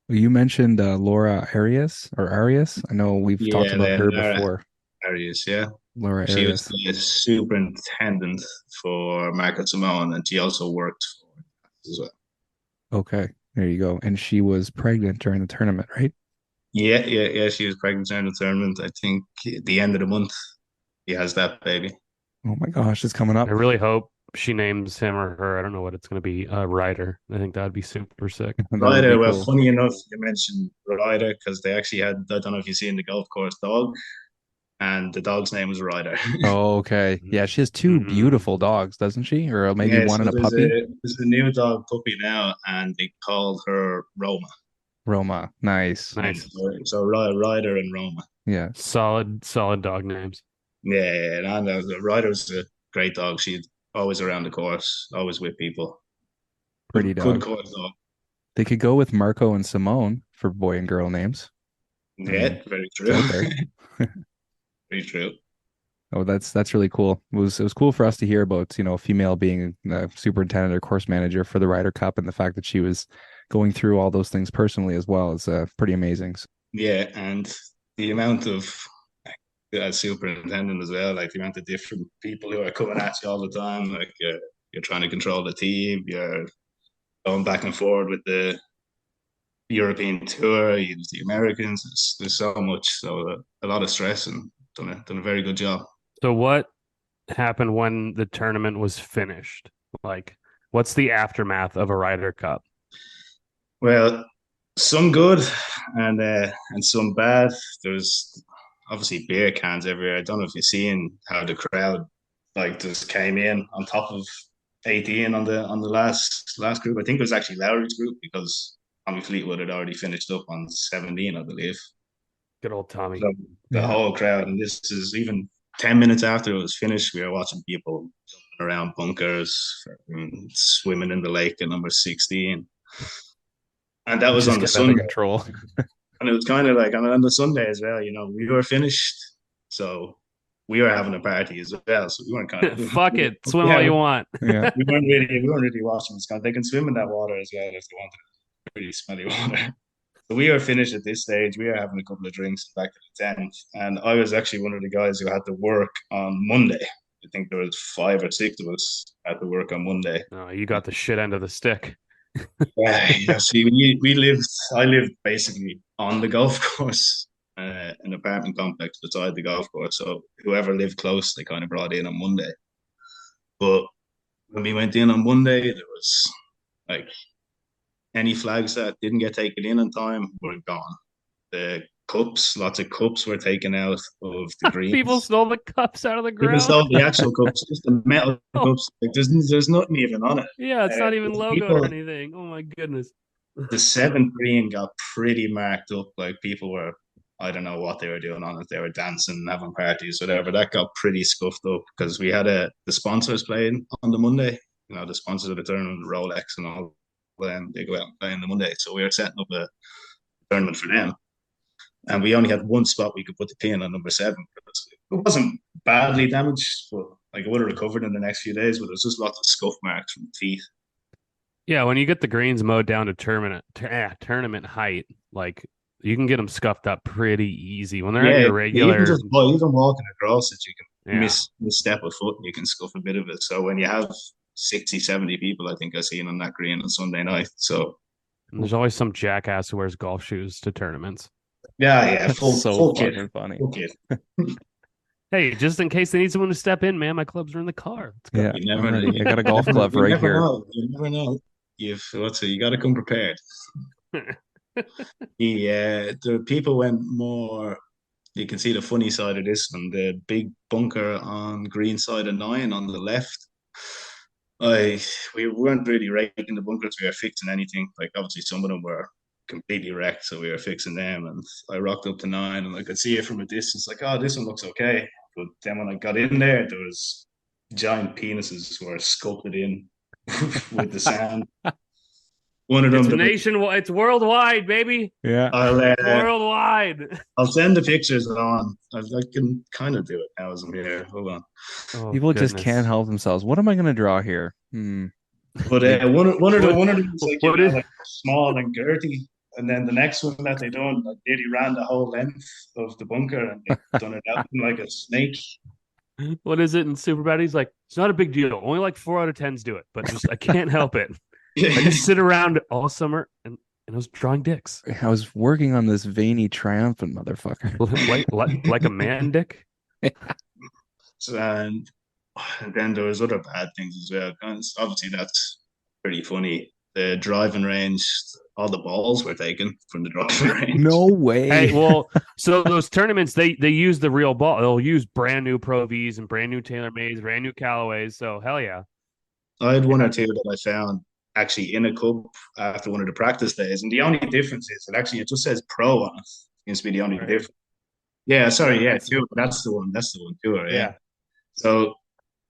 Well, you mentioned Laura Arias or Arias. I know we've talked Yeah, about her Lara before. Arias, yeah. Laura She was Arias. the superintendent for Market Simone, and she also worked for us as well. Okay. There you go. And she was pregnant during the tournament, right? Yeah, yeah, yeah. She was pregnant during the tournament. I think at the end of the month, he has that baby. Oh my gosh, it's coming I up. really hope she names him or her. I don't know what it's going to be. Ryder. I think that'd be super sick. That would be Ryder, well, cool. funny enough, you mentioned Ryder because they actually had, I don't know if you've seen the golf course dog, and the dog's name was Ryder. Oh, okay. Yeah, she has two beautiful dogs, doesn't she? Or maybe Yeah, one so and a there's puppy. a new dog puppy now, and they called her Roma. Roma. Nice. And Nice. so Ryder and Roma. Yeah. Solid dog names. Yeah, and Ryder's a great dog. She's always around the course, always with people. Pretty Good dog. course dog. They could go with Marco and Simone for boy and girl names. I Yeah, mean, very it's true. out there. Very true. Oh, that's really cool. It was cool for us to hear about, a female being a superintendent or course manager for the Ryder Cup, and the fact that she was going through all those things personally as well is pretty amazing. Yeah, and the amount of as superintendent as well, like the amount of different people who are coming at you all the time, like you're trying to control the team, you're going back and forward with the European tour, you use the Americans. There's so much, so a lot of stress, and done a very good job. So what happened when the tournament was finished? Like, what's the aftermath of a Ryder Cup? Well, some good and some bad. There's obviously beer cans everywhere. I don't know if you've seen how the crowd like just came in on top of 18 on the last group. I think it was actually Lowry's group because Tommy Fleetwood had already finished up on 17, I believe. Good old Tommy. So the Yeah. whole crowd, and this is even 10 minutes after it was finished, we were watching people jumping around bunkers, swimming in the lake at number 16. And that was Just on the get out of Sunday. control. And it was kind of like on the Sunday as well, we were finished. So we were having a party as well. So we weren't kind of Fuck it. Swim all you want. Yeah. we weren't really watching this. They can swim in that water as well if they wanted. Pretty smelly water. So we were finished at this stage. We were having a couple of drinks back at the tent. And I was actually one of the guys who had to work on Monday. I think there was 5 or 6 of us had to work on Monday. No, you got the shit end of the stick. Yeah, see, I lived basically on the golf course, an apartment complex beside the golf course. So whoever lived close, they kind of brought in on Monday. But when we went in on Monday, there was like any flags that didn't get taken in on time were gone. The cups, lots of cups were taken out of the greens. People stole the cups out of the People ground. stole the actual cups, just the metal Oh. cups. Like, there's nothing even on it. Yeah, it's not even logoed people- or anything. Oh my goodness. The 7th green got pretty marked up. Like people were, I don't know what they were doing on it. They were dancing, having parties, whatever. That got pretty scuffed up because we had the sponsors playing on the Monday. The sponsors of the tournament, Rolex and all. Then they go out and play on the Monday. So we were setting up a tournament for them. And we only had one spot we could put the pin on number 7. It wasn't badly damaged, but like it would have recovered in the next few days. But there's just lots of scuff marks from feet. Yeah, when you get the greens mowed down to tournament height, like you can get them scuffed up pretty easy. When they're at your regular, even walking across it, you can yeah. misstep a foot and you can scuff a bit of it. So when you have 60, 70 people, I think I seen on that green on Sunday night. So And there's always some jackass who wears golf shoes to tournaments. yeah, full fucking kit. funny. Full kit. Hey, just in case they need someone to step in, man, my clubs are in the car. Let's go. Yeah, You never know. I got a golf club right here. You never know. You got to come prepared. The people went more. You can see the funny side of this one. The big bunker on green side of 9 on the left. We weren't really raking the bunkers. We were fixing anything. Like obviously some of them were completely wrecked, so we were fixing them. And I rocked up to 9, and I could see it from a distance. Like, oh, this one looks okay. But then when I got in there was giant penises were sculpted in with the sand. One of them. It's worldwide, baby. Yeah, worldwide. I'll send the pictures on. I can kind of do it now as I'm here. Hold on. Oh, people just can't help themselves. What am I going to draw here? But one of them was like small and girthy, and then the next one that they done, like nearly ran the whole length of the bunker, and they done it out like a snake. What is it in Superbad? He's like, it's not a big deal. Only like 4 out of 10s do it, but just I can't help it. I just sit around all summer and I was drawing dicks. I was working on this veiny, triumphant motherfucker. like a man dick. And then there was other bad things as well. Obviously, that's pretty funny. The driving range, all the balls were taken from the driving range. No way. Hey, well, so those tournaments, they use the real ball. They'll use brand new Pro Vs and brand new TaylorMades, brand new Callaways. So hell yeah. I had one or two that I found actually in a cup after one of the practice days, and the only difference is it just says Pro on it. Seems to be the only difference. Yeah, sorry, yeah, tour. That's the one. Tour. Yeah. So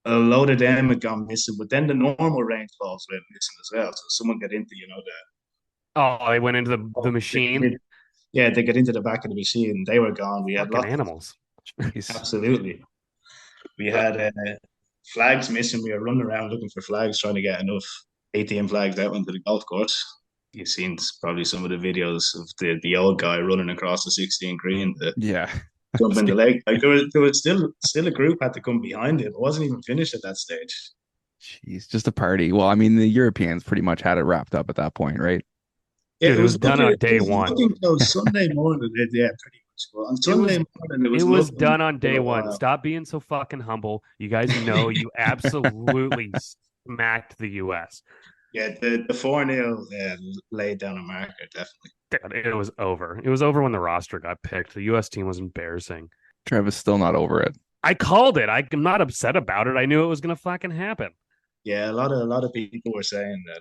a load of them had gone missing, but then the normal range balls went missing as well. So someone got into they went into the machine. They got into the back of the machine. They were gone. We had lots animals. Absolutely. We had flags missing. We were running around looking for flags, trying to get enough ATM flags out onto the golf course. You've seen probably some of the videos of the old guy running across the 16 green to jump in the leg. Like there was still a group had to come behind it. It wasn't even finished at that stage. Jeez, just a party. Well, I mean, the Europeans pretty much had it wrapped up at that point, right? Yeah, it was done on day one. Sunday morning, pretty much. Well, on Sunday morning, it was done on day one. Stop being so fucking humble. You guys know you absolutely smacked the U.S. Yeah, the 4-0 laid down a marker, definitely. It was over. It was over when the roster got picked. The U.S. team was embarrassing. Trevor's still not over it. I called it. I'm not upset about it. I knew it was going to fucking happen. Yeah, a lot of people were saying that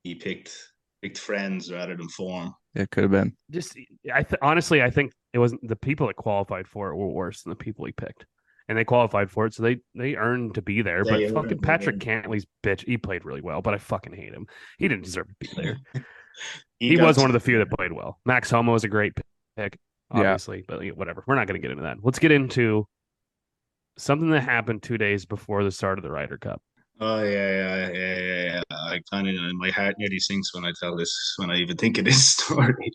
he picked friends rather than form. It could have been. Honestly, I think it wasn't the people that qualified for it were worse than the people he picked. And they qualified for it, so they earned to be there. But fucking Patrick Cantley's bitch, he played really well, but I fucking hate him. He didn't deserve to be there. he was one of the few that played well. Max Homo was a great pick, obviously, but whatever. We're not going to get into that. Let's get into something that happened 2 days before the start of the Ryder Cup. Oh yeah. I kind of my heart nearly sinks when I even think of this story.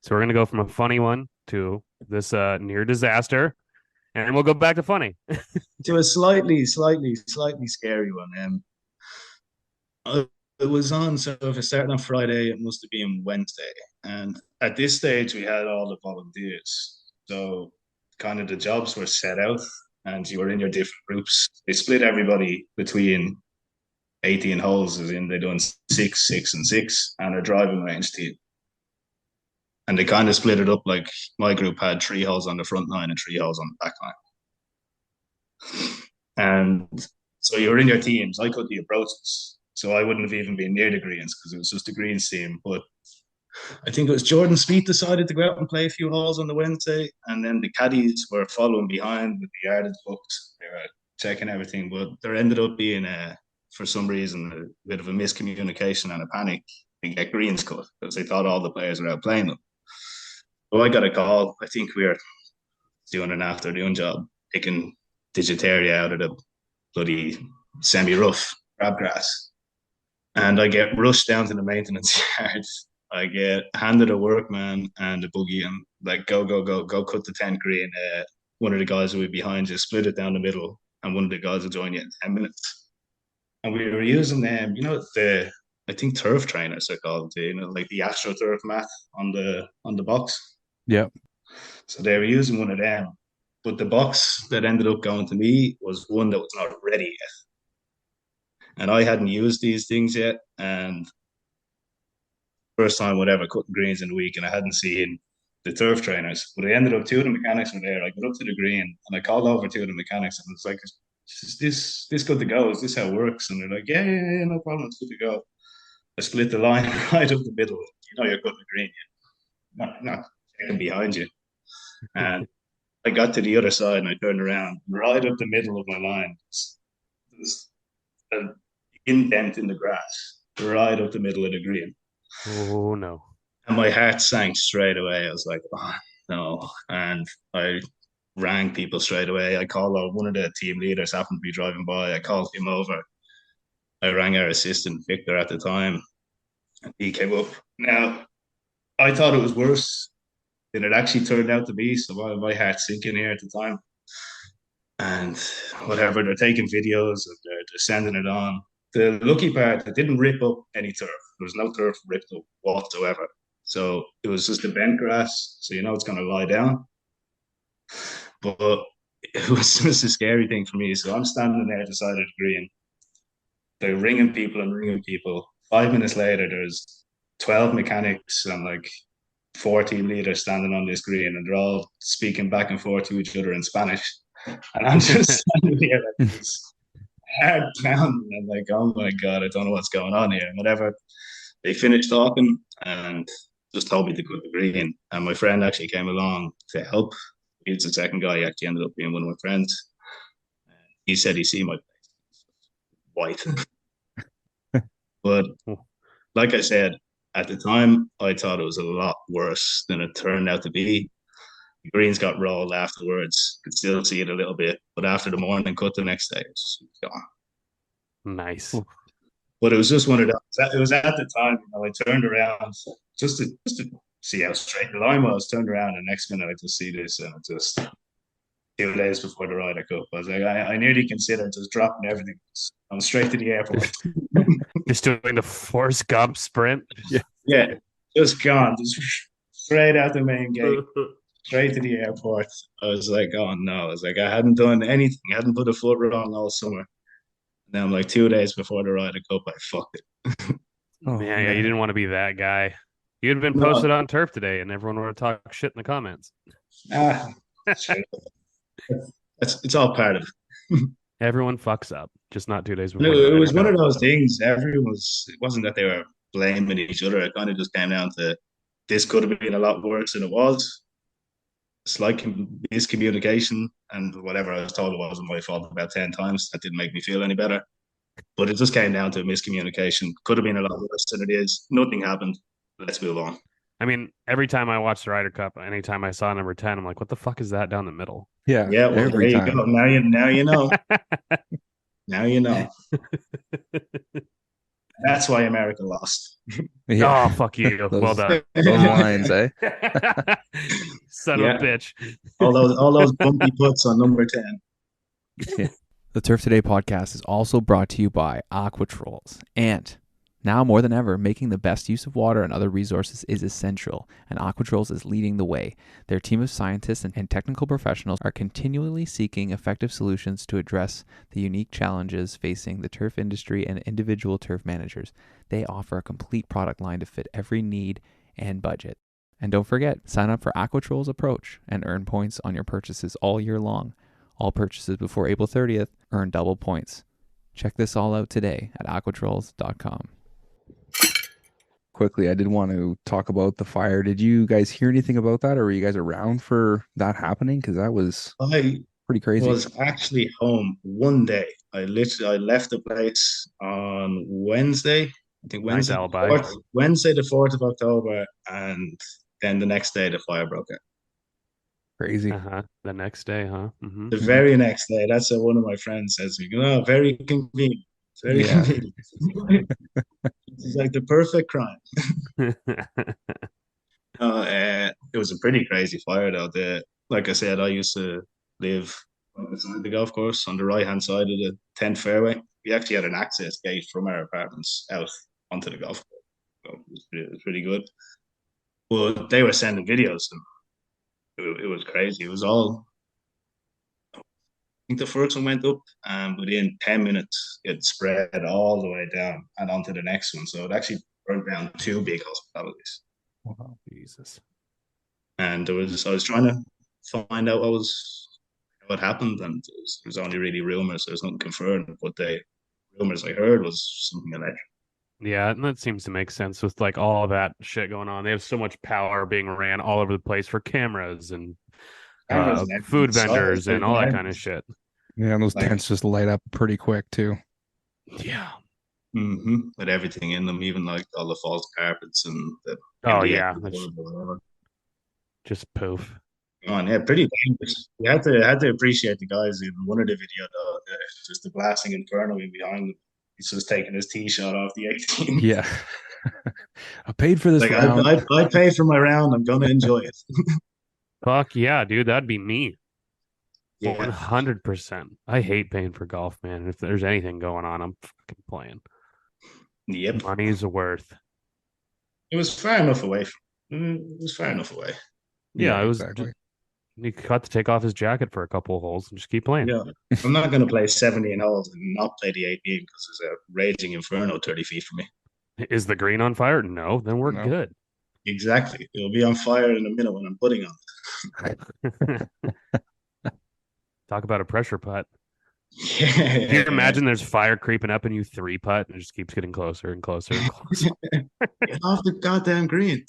So we're gonna go from a funny one to this near disaster, and we'll go back to funny to a slightly scary one. It was on. So if it started on Friday, it must have been Wednesday, and at this stage we had all the volunteers. So kind of the jobs were set out. And you were in your different groups. They split everybody between 18 holes, as in they're doing 6, 6, and 6, and a driving range team. And they kind of split it up like my group had 3 holes on the front line and 3 holes on the back line. And so you were in your teams. I cut the approaches, so I wouldn't have even been near the greens because it was just a greens team. But I think it was Jordan Spieth decided to go out and play a few holes on the Wednesday, and then the caddies were following behind with the yardage books. They were checking everything, but there ended up being for some reason, a bit of a miscommunication and a panic to get greens cut because they thought all the players were out playing them. So I got a call. I think we were doing an afternoon job, picking Digitaria out of the bloody semi-rough crabgrass. And I get rushed down to the maintenance yard. I get handed a workman and a buggy and like, go cut the tent green. One of the guys will be behind you, split it down the middle, and one of the guys will join you in 10 minutes. And we were using them, I think turf trainers are called, like the AstroTurf mat on the box. Yeah. So they were using one of them, but the box that ended up going to me was one that was not ready yet. And I hadn't used these things yet. And first time whatever cutting greens in a week, and I hadn't seen the turf trainers. But I ended up, two of the mechanics were there. I got up to the green and I called over two of the mechanics and it's like, is this good to go? Is this how it works? And they're like, yeah, no problem, it's good to go. I split the line right up the middle. You're cutting the green, not checking behind you. And I got to the other side and I turned around, right up the middle of my line. There's an indent in the grass, right up the middle of the green. Oh no. And my heart sank straight away. I was like, oh no. And I rang people straight away. I called out one of the team leaders, happened to be driving by. I called him over. I rang our assistant, Victor, at the time, and he came up. Now, I thought it was worse than it actually turned out to be. So my heart's sinking here at the time. And whatever, they're taking videos and they're sending it on. The lucky part, it didn't rip up any turf. There was no turf ripped up whatsoever. So it was just a bent grass. So it's going to lie down. But it was just a scary thing for me. So I'm standing there at the side of the green. They're ringing people and ringing people. 5 minutes later, there's 12 mechanics and like 4 team leaders standing on this green, and they're all speaking back and forth to each other in Spanish. And I'm just standing here like this head pounding. I'm like, oh my God, I don't know what's going on here. And whatever. They finished talking and just told me to cut the green. And my friend actually came along to help. He was the second guy. He actually ended up being one of my friends. He said he seen my face white. But like I said, at the time, I thought it was a lot worse than it turned out to be. The greens got rolled afterwards. Could still see it a little bit. But after the morning cut the next day, it's gone. Nice. But it was just one of those. It was at the time, I turned around just to see how straight the line was. Turned around, and next minute I just see this, and it just 2 days before the Ryder Cup, I was like, I nearly considered just dropping everything. I'm straight to the airport. Just doing the Forrest Gump sprint. Yeah, just gone, just straight out the main gate, straight to the airport. I was like, oh no! I was like, I hadn't done anything. I hadn't put a foot wrong all summer. Now I'm like 2 days before the Ryder Cup, I fucked it. Yeah, you didn't want to be that guy. You had been posted on Turf today, and everyone would have talked shit in the comments. It's all part of it. Everyone fucks up, just not 2 days before. No, it was one of those things. It wasn't that they were blaming each other. It kind of just came down to this could have been a lot worse than it was. Slight miscommunication, and whatever I was told it wasn't my fault about 10 times. That didn't make me feel any better. But it just came down to miscommunication. Could have been a lot worse than it is. Nothing happened. Let's move on. I mean, every time I watch the Ryder Cup, anytime I saw number 10, I'm like, what the fuck is that down the middle? Yeah. Yeah, well, there you go. Now you know. Now you know. That's why America lost. Yeah. Oh, fuck you. Well done. Those lines, eh? Son of a bitch. All those bumpy putts on number 10. Yeah. The Turf Today podcast is also brought to you by AquaTrolls. And now more than ever, making the best use of water and other resources is essential, and AquaTrolls is leading the way. Their team of scientists and technical professionals are continually seeking effective solutions to address the unique challenges facing the turf industry and individual turf managers. They offer a complete product line to fit every need and budget. And don't forget, sign up for AquaTrolls Approach and earn points on your purchases all year long. All purchases before April 30th earn double points. Check this all out today at aquatrolls.com. Quickly, I did want to talk about the fire. Did you guys hear anything about that, or were you guys around for that happening? Because that was pretty crazy. I was actually home one day. I left the place on Wednesday. I think Wednesday, the 4th of October, and Then the next day, the fire broke out. Crazy. The next day, huh? Mm-hmm. The very next day, that's what one of my friends says to me. Oh, very convenient. Very Yeah. convenient. It's like the perfect crime. It was a pretty crazy fire though. Like I said, I used to live beside the golf course on the right hand side of the 10th fairway. We actually had an access gate from our apartments out onto the golf course. So it was pretty good. But they were sending videos and it was crazy. It was all, I think the first one went up and within 10 minutes it spread all the way down and onto the next one. So it actually burned down two big hospitalities. Wow, Jesus. And I was trying to find out what happened, and it was only really rumors. There's nothing confirmed, but the rumors I heard was something electric. Yeah, and that seems to make sense with like all that shit going on. They have so much power being ran all over the place for cameras and food vendors and all that kind of shit. Yeah, and those tents just light up pretty quick too. Yeah. Mm-hmm. With everything in them, even like all the false carpets and the just poof. Oh, yeah, pretty dangerous. You had to appreciate the guys in one of the video though, just the blasting inferno behind them. He's just taking his tee shot off the 18. Yeah. I paid for this like round. I paid for my round. I'm gonna enjoy it. Fuck yeah, dude. That'd be me. Yeah. 100%. I hate paying for golf, man. If there's anything going on, I'm fucking playing. Yep. Money's worth. It was far enough away. It was far enough away. Yeah, it was. Exactly. He got to take off his jacket for a couple of holes and just keep playing. Yeah, I'm not going to play 17 holes and not play the 18 because there's a raging inferno 30 feet from me. Is the green on fire? No, then we're good. Exactly. It'll be on fire in a minute when I'm putting on it. Talk about a pressure putt. Yeah. Can you imagine there's fire creeping up and you three putt and it just keeps getting closer and closer and closer? Get off the goddamn green.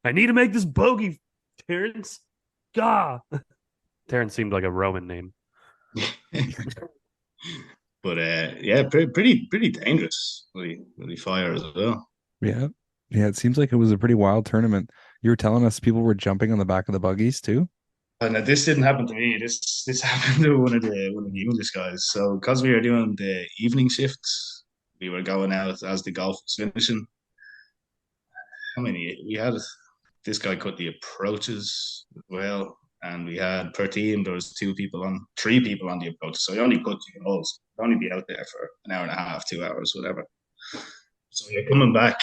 I need to make this bogey, Terrence. Gah. Terrence seemed like a Roman name. But yeah, pretty dangerous. Really fire as well. Yeah. Yeah, it seems like it was a pretty wild tournament. You were telling us people were jumping on the back of the buggies too? And this didn't happen to me. This happened to one of the English guys. So because we were doing the evening shifts, we were going out as the golf was finishing. How many we had? This guy cut the approaches as well, and we had per team there was 3 people on the approach. So you only cut 2 holes. You only be out there for an hour and a half, 2 hours, whatever. So you're coming back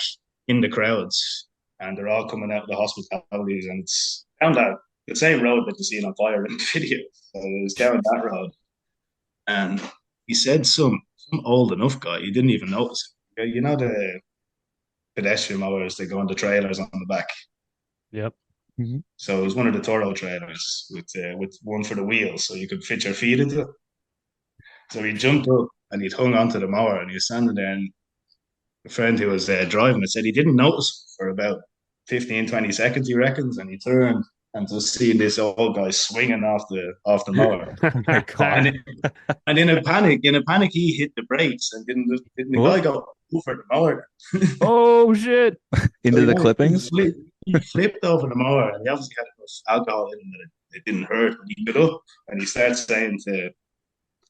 in the crowds, and they're all coming out of the hospitalities, and it's down the same road that you see on fire in the video. So it was down that road, and he said some old enough guy. He didn't even notice it. You know the pedestrian mowers, they go on the trailers on the back. Yep. Mm-hmm. So it was one of the Toro trailers with one for the wheels, so you could fit your feet into it. So he jumped up and he'd hung onto the mower, and he was standing there. And a friend who was driving it said he didn't notice for about 15, 20 seconds, he reckons, and he turned and just seeing this old guy swinging off the mower. Oh my God. And in a panic, he hit the brakes, and didn't the guy go over the mower? Oh shit! Into so the clippings. He flipped over the mower, and he obviously had enough alcohol in him that it didn't hurt. But he got up and he starts saying to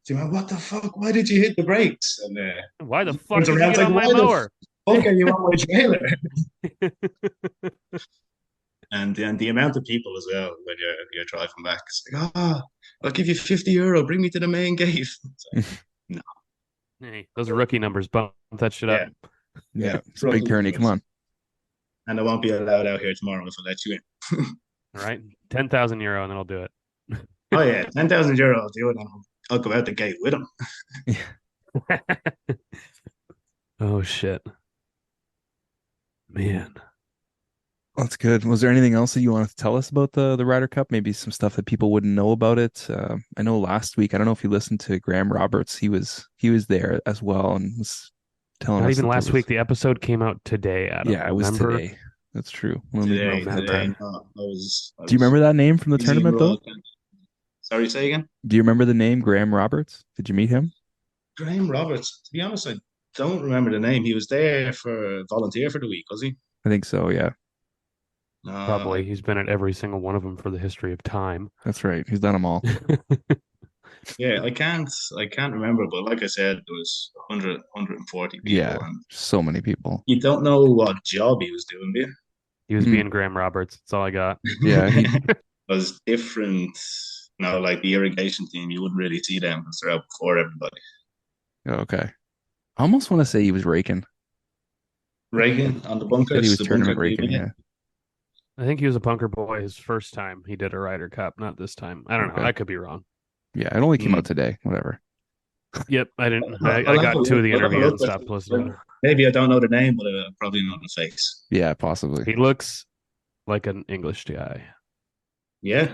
him, "What the fuck? Why did you hit the brakes?" And why the fuck did you get on my mower? Fuck, are you on my trailer? And the amount of people as well when you're driving back, it's like, I'll give you €50, bring me to the main gate. Like, no, hey, those are rookie numbers. Bump that shit up. Yeah, it's a big tourney. Come on. And I won't be allowed out here tomorrow if I let you in. All right, €10,000 and then I'll do it. Oh yeah, €10,000. I'll do it, and I'll go out the gate with him. Oh shit, man. That's good. Was there anything else that you wanted to tell us about the Ryder Cup? Maybe some stuff that people wouldn't know about it. I know last week, I don't know if you listened to Graham Roberts. He was there as well and was telling us. Not even last week. The episode came out today, Adam. Yeah, it was today. That's true. Today. Do you remember that name from the tournament though? Sorry, say again? Do you remember the name Graham Roberts? Did you meet him? Graham Roberts. To be honest, I don't remember the name. He was there for volunteer for the week, was he? I think so, yeah. Probably. He's been at every single one of them for the history of time. That's right. He's done them all. Yeah, I can't remember, but like I said, there was 140 Yeah, people, and so many people. you don't know what job he was doing, do you? He was being Graham Roberts. That's all I got. Yeah, It was different. Like the irrigation team, you wouldn't really see them because they're out before everybody. okay. I almost want to say he was raking. Raking on the Said he bunkers, was the tournament bunker team, raking. yeah. Yeah. I think he was a bunker boy his first time he did a Ryder Cup, not this time. I don't know. Okay. I could be wrong. Yeah, it only came out today. Whatever. Yep, I didn't. I'll I have got a two of the look- I'll have a interviews look and stopped at listening. it. Maybe I don't know the name, but I probably know the face. Yeah, possibly. He looks like an English guy. Yeah,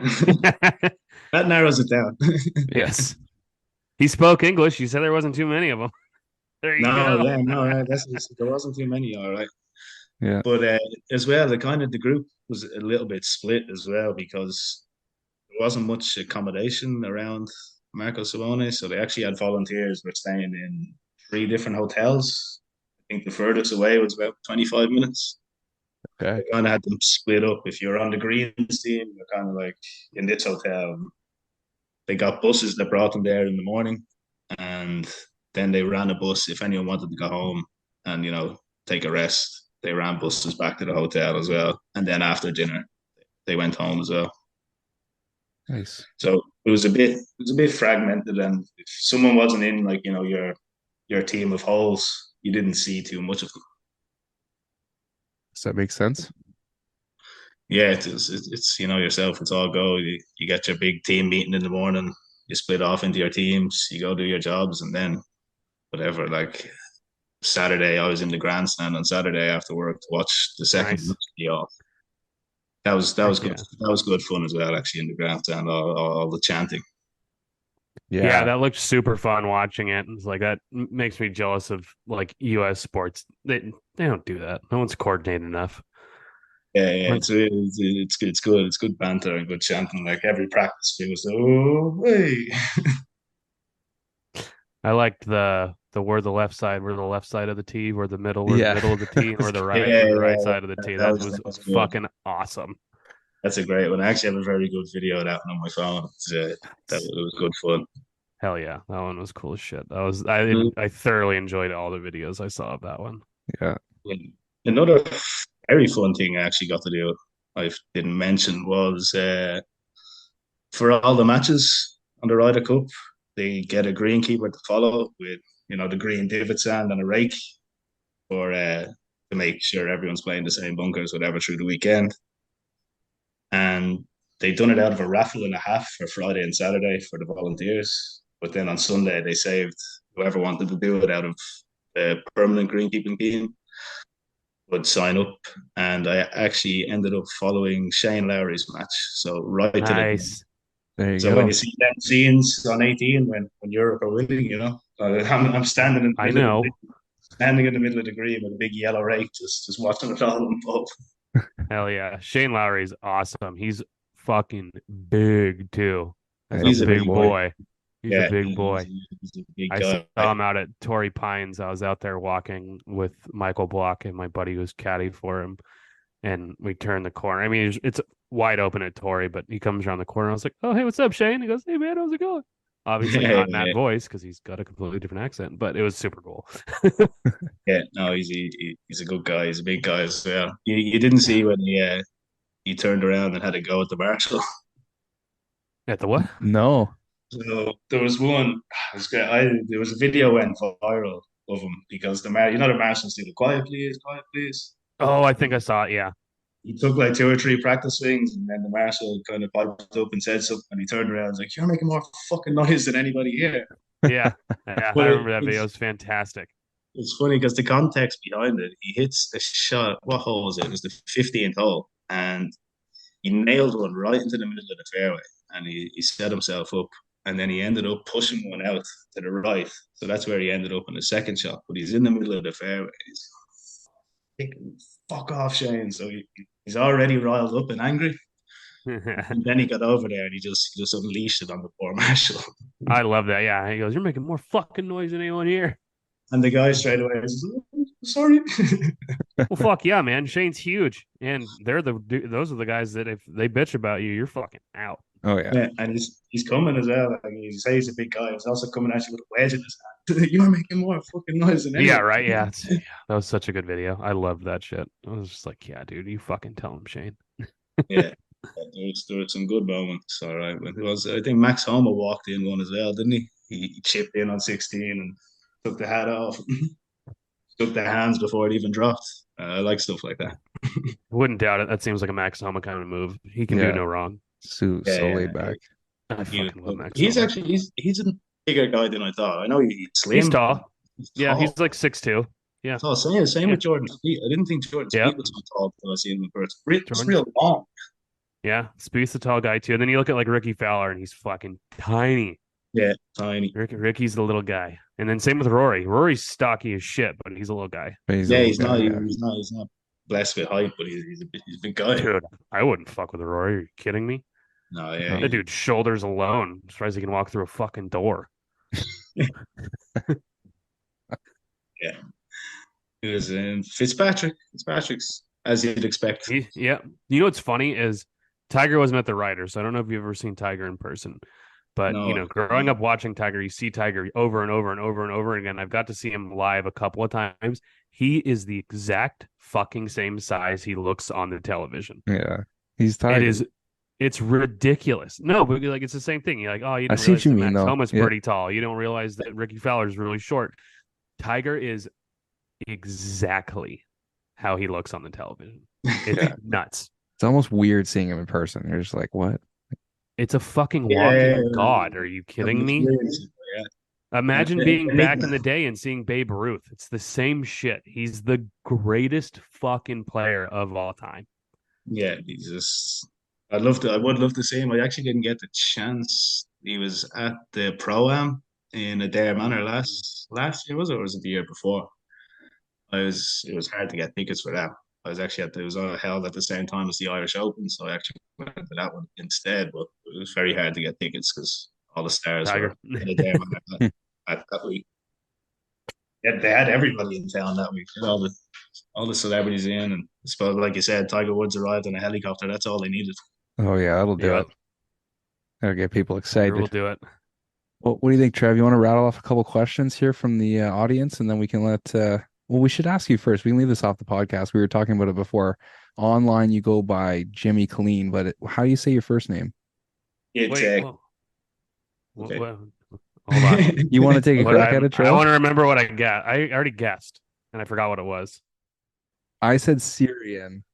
that narrows it down. Yes. He spoke English. You said there wasn't too many of them. There you No, go. yeah, no, there wasn't too many, all right. Yeah. But as well, the group was a little bit split as well because there wasn't much accommodation around Marco Simone, so they actually had volunteers who were staying in three different hotels. I think the furthest away was about 25 minutes. Okay. They kind of had them split up. If you're on the greens team, you're kind of like in this hotel. They got buses that brought them there in the morning, and then they ran a bus if anyone wanted to go home and take a rest. They ran buses back to the hotel as well, and then after dinner, they went home as well. Nice. So it was a bit fragmented, and if someone wasn't in like your team of holes, you didn't see too much of them. Does that make sense? Yeah, it's yourself. It's all go. You get your big team meeting in the morning. You split off into your teams. You go do your jobs, and then whatever. Like Saturday, I was in the grandstand on Saturday after work to watch the second Nice. match off. That was good. Yeah. That was good fun as well. Actually, in the grandstand, all the chanting. Yeah, that looked super fun watching it. It's like that makes me jealous of like US sports. They don't do that. No one's coordinated enough. Yeah, it's good. It's good. It's good banter and good chanting. Like every practice, it was oh hey. I liked the we're the left side, we're the left side of the tee, we're the middle, we're the middle of the tee, and we're the right, Yeah, we're the right yeah, side of the tee. that That was good. fucking awesome. That's a great one. I actually have a very good video of that one on my phone. It was good fun. Hell yeah, that one was cool as shit. Mhm. I thoroughly enjoyed all the videos I saw of that one. Yeah. Another very fun thing I actually got to do, I didn't mention, was for all the matches on the Ryder Cup, they get a greenkeeper to follow with, the green divot sand and a rake for to make sure everyone's playing the same bunkers, whatever, through the weekend. And they done it out of a raffle and a half for Friday and Saturday for the volunteers. But then on Sunday, they saved whoever wanted to do it out of the permanent greenkeeping team would sign up, and I actually ended up following Shane Lowry's match. So right to the Nice. There you so go. when you see them scenes on 18 when Europe are winning, I'm standing in the I middle know. standing in the middle of the green with a big yellow rake, just watching it all unfold. Hell yeah. Shane Lowry's awesome. He's fucking big too. He's a big big boy. He's Yeah, a big boy. he's a big I guy. saw him out at Torrey Pines. I was out there walking with Michael Block and my buddy who's caddy for him. And we turned the corner. I mean, it's wide open at Torrey, but he comes around the corner. I was like, "Oh, hey, what's up, Shane?" He goes, "Hey, man, how's it going?" Obviously, not in that Yeah. voice because he's got a completely different accent, but it was super cool. Yeah, no, he's a good guy. He's a big guy as well. You didn't see when he turned around and had a go at the marshal. At the what? No. So there was one. There was a video went viral of him because the marshals do the quiet please. Oh, I think I saw it. Yeah. He took like two or three practice swings, and then the marshal kind of piped up and said something, and he turned around and was like, "You're making more fucking noise than anybody here." Yeah. I But remember that video. It was fantastic. it's funny because the context behind it, he hits a shot. What hole was it? It was the 15th hole, and he nailed one right into the middle of the fairway, and he set himself up, and then he ended up pushing one out to the right. So that's where he ended up in the second shot. But he's in the middle of the fairway. He's thinking, "Fuck off, Shane!" So he's already riled up and angry. And then he got over there and he just unleashed it on the poor marshal. I love that. Yeah. He goes, "You're making more fucking noise than anyone here." And the guy straight away was like, Sorry. Well, fuck yeah, man. Shane's huge, and those are the guys that if they bitch about you, you're fucking out. Oh yeah. Yeah, and he's coming as well. Like he says he's a big guy. He's also coming at you with a wedge in his hand. You're making more fucking noise than Yeah, anyone. right. Yeah, that was such a good video. I loved that shit. I was just like, yeah, dude, you fucking tell him, Shane. Yeah. There were some good moments, all right. But it was, I think Max Homa walked in one as well, didn't he? He chipped in on 16 and took the hat off, took the hands before it even dropped. I like stuff like that. Wouldn't doubt it. That seems like a Max Homa kind of move. He can do Yeah. no wrong. So Yeah, laid back. I he fucking love Max he's Homa. actually he's a bigger guy than I thought. I know he's slim. He's tall. He's Yeah, tall. he's like 6'2". Yeah. Tall. Same Yeah. with Jordan Speed. I didn't think Jordan Yeah. Speed was so tall until I seen him in person. It's Jordan- real long. Yeah. Spieth's a tall guy too. And then you look at like Ricky Fowler and he's fucking tiny. Yeah, tiny. Ricky's the little guy. And then same with Rory. Rory's stocky as shit, but he's a little guy. But Yeah, a he's little not. guy, yeah. He's not blessed with height, but he's a big guy. Dude, I wouldn't fuck with Rory. Are you kidding me? No, yeah. That dude's shoulders alone. I'm surprised he can walk through a fucking door. Yeah. It was Fitzpatrick. Fitzpatrick's as you'd expect. Yeah. You know what's funny is Tiger wasn't at the Ryder, so I don't know if you've ever seen Tiger in person. But No. growing up watching Tiger, you see Tiger over and over and over and over again. I've got to see him live a couple of times. He is the exact fucking same size he looks on the television. Yeah. He's tired. It's ridiculous. No, but like it's the same thing. You're like, oh, you I didn't see what realize you that mean, Max though. Homa's Yeah. pretty tall. You don't realize that Ricky Fowler's really short. Tiger is exactly how he looks on the television. It's Yeah. nuts. It's almost weird seeing him in person. You're just like, what? It's a fucking walking Yeah. god. Are you kidding me? Yeah. Imagine Yeah. being Yeah. back in the day and seeing Babe Ruth. It's the same shit. He's the greatest fucking player of all time. Yeah, he's just. I would love to see him. I actually didn't get the chance. He was at the Pro-Am in Adair Manor last year, was it? Or was it the year before? It was hard to get tickets for that. I was actually it was held at the same time as the Irish Open, so I actually went to that one instead. But it was very hard to get tickets because all the stars Tiger. were in Adair Manor that week. Yeah, they had everybody in town that week. They had all the celebrities in, and I suppose, like you said, Tiger Woods arrived in a helicopter. That's all they needed. Oh, yeah, that'll do Yeah. it. That'll get people Sure, excited. we'll do it. What do you think, Trev? You want to rattle off a couple questions here from the audience, and then we can well, we should ask you first. We can leave this off the podcast. We were talking about it before. Online, you go by Ciaran Killeen, but how do you say your first name? It's Wait, okay. hold on. You want to take a What crack at it, I Trev? want to remember what I got. I already guessed, and I forgot what it was. I said Syrian.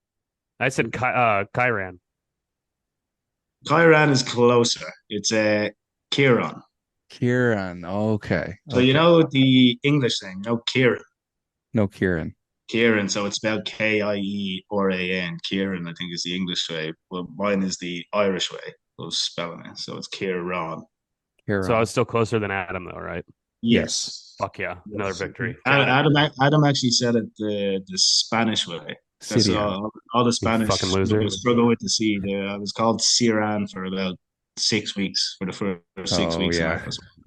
I said Kyran. Kyran is closer. It's Kieran. Kieran. Okay. So you know the English thing, no Kieran. No, Kieran. Kieran, so it's spelled Kieran. Kieran, I think, is the English way. Well, mine is the Irish way of spelling it. So it's Kieran. Kieran. So I was still closer than Adam, though, right? Yes. Fuck yeah, another Yes. victory. Adam actually said it the Spanish way. That's Syrian. all the Spanish fucking loser. struggle with the C. I was called Ciaran for about 6 weeks for the first 6 weeks. Yeah.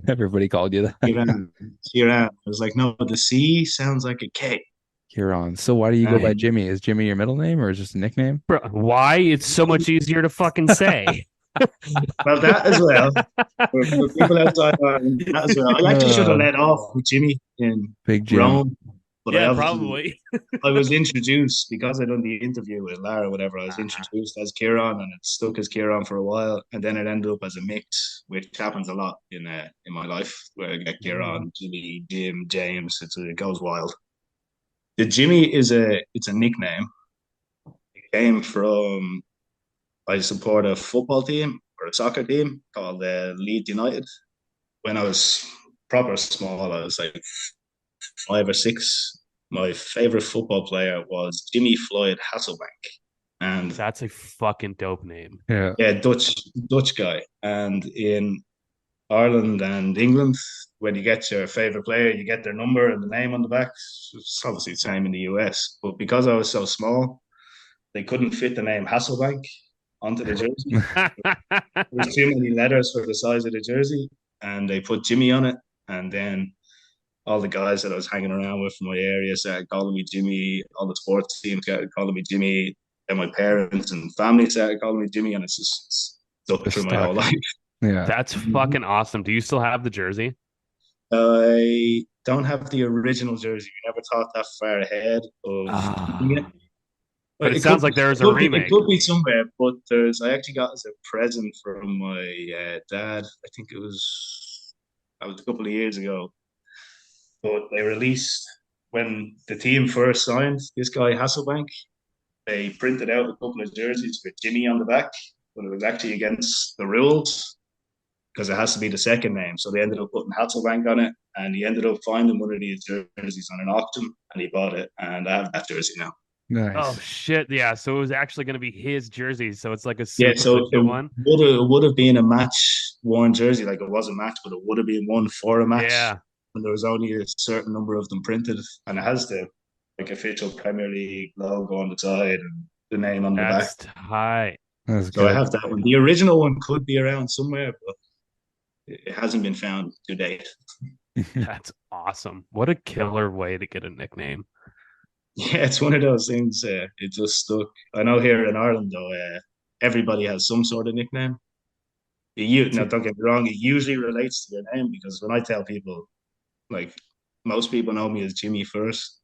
Everybody called you that. Ciaran. I was like, no, the C sounds like a K. Kieran. So why do you go by Jimmy? Is Jimmy your middle name or is it just a nickname? Bro, why? It's so much easier to fucking say. Well, that as well. For people outside Ireland, that as well. I actually should have led off with Jimmy in Big Jim. Rome. But Yeah, probably. I was introduced because I done the interview with Lara or whatever. I was introduced as Ciaran, and it stuck as Ciaran for a while, and then it ended up as a mix, which happens a lot in my life, where I get Ciaran, Jimmy, Jim, James. It goes wild. The Jimmy it's a nickname. It came from I support a football team or a soccer team called Leeds United. When I was proper small, I was like 5 or 6. My favorite football player was Jimmy Floyd Hasselbank, and That's a fucking dope name. Yeah. yeah, Dutch guy. And in Ireland and England, when you get your favorite player, you get their number and the name on the back. It's obviously the same in the US, but because I was so small, they couldn't fit the name Hasselbank onto the jersey. There was too many letters for the size of the jersey, and they put Jimmy on it. And then all the guys that I was hanging around with from my area started calling me Jimmy. All the sports teams started calling me Jimmy. And my parents and family started calling me Jimmy, and it's just stuck Just through my whole stuck. life. Yeah. That's fucking awesome. Do you still have the jersey? I don't have the original jersey. We never thought that far ahead of keeping it. Ah, but But it sounds like there was a it remake. could be somewhere. But I actually got as a present from my dad. I think that was a couple of years ago. But they released when the team first signed this guy Hasselbank. They printed out a couple of jerseys with Jimmy on the back, but it was actually against the rules because it has to be the second name. So they ended up putting Hasselbank on it, and he ended up finding one of these jerseys on an auction, and he bought it, and I have that jersey now. Oh Nice. shit. Yeah. So it was actually going to be his jersey. So it's like a Yeah, super so legit one. would have been a match worn jersey, like it was a match, but it would have been one for a match. Yeah. And there was only a certain number of them printed, and it has the like official Premier League logo on the side and the name on the back. That's tight. That's So I good. have that one. The original one could be around somewhere, but it hasn't been found to date. That's awesome. What a killer way to get a nickname. Yeah, it's one of those things. It just stuck. I know here in Ireland, though, everybody has some sort of nickname. Now, don't get me wrong, it usually relates to their name because when I tell people, like, most people know me as Jimmy first,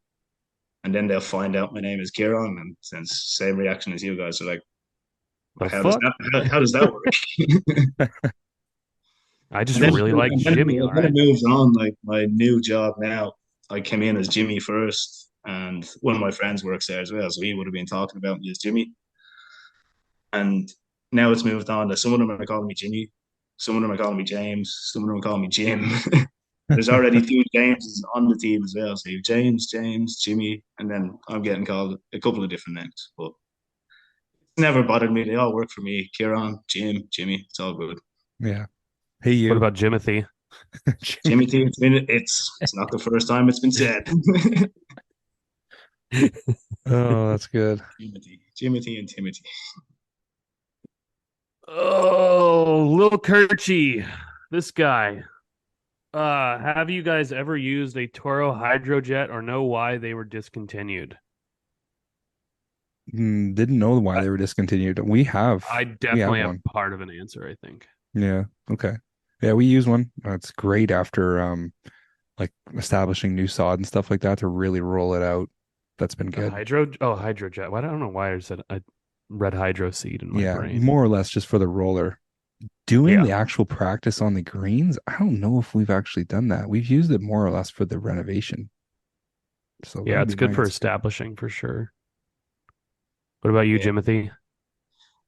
and then they'll find out my name is Ciaran, and since same reaction as you guys are like, The how does fuck? how does that work? I just And then, really like Jimmy. All then it right. moves on. Like my new job now, I came in as Jimmy first, and one of my friends works there as well, so he would have been talking about me as Jimmy. And now it's moved on to some of them are calling me Jimmy, some of them are calling me James, some of them are calling me Jim. There's already two Jameses on the team as well. So you have James, Jimmy, and then I'm getting called a couple of different names. But it's never bothered me. They all work for me. Kieran, Jim, Jimmy. It's all good. Yeah. Hey, What you. about Jimothy? Jimmy T, it's not the first time it's been said. Oh, that's good. Jimmy and Timothy. Oh, Lil Kirchy. This guy. Have you guys ever used a Toro Hydrojet or know why they were discontinued? Didn't know why they were discontinued. We have Definitely have one. part of an answer, I think. Yeah. Okay. Yeah, we use one. It's great after like establishing new sod and stuff like that to really roll it out. That's been good. Hydrojet. I don't know why I said a red hydro seed in my Yeah, brain. more or less just for the roller. Doing Yeah. the actual practice on the greens, I don't know if we've actually done that. We've used it more or less for the renovation. So Yeah, that'd it's be good my for answer. establishing for sure. What about you, Yeah. Jimothy?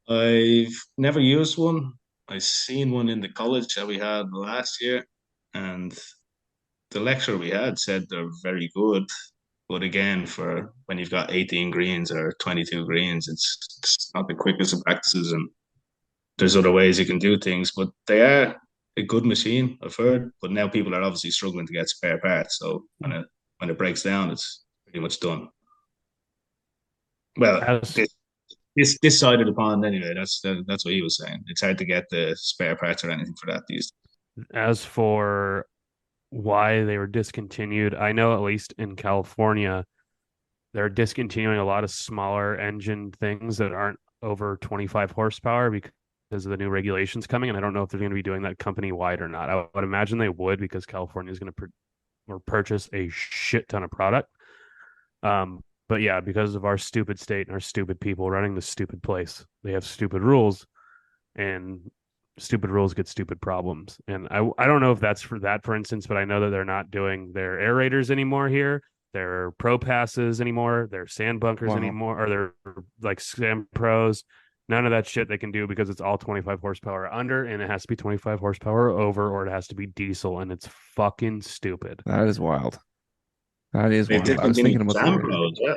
I've never used one. I seen one in the college that we had last year, and the lecturer we had said they're very good. But again, for when you've got 18 greens or 22 greens, it's not the quickest of practices, and there's other ways you can do things. But they are a good machine, I've heard. But now people are obviously struggling to get spare parts, so when it breaks down, it's pretty much done. Well, As this side of the pond anyway. That's what he was saying. It's hard to get the spare parts or anything for that these. as for why they were discontinued, I know at least in California, they're discontinuing a lot of smaller engine things that aren't over 25 horsepower because of the new regulations coming. And I don't know if they're going to be doing that company wide or not. I would imagine they would because California is going to purchase a shit ton of product. But yeah, because of our stupid state and our stupid people running this stupid place, they have stupid rules, and stupid rules get stupid problems. And I don't know if that's for that, for instance, but I know that they're not doing their aerators anymore here, their pro passes anymore, their sand bunkers Wow. anymore, or their like sand pros. None of that shit they can do because it's all 25 horsepower under, and it has to be 25 horsepower over, or it has to be diesel, and it's fucking stupid. That is wild. That is They've wild. I was thinking discontinued about the Sam aerator. Pros, yeah.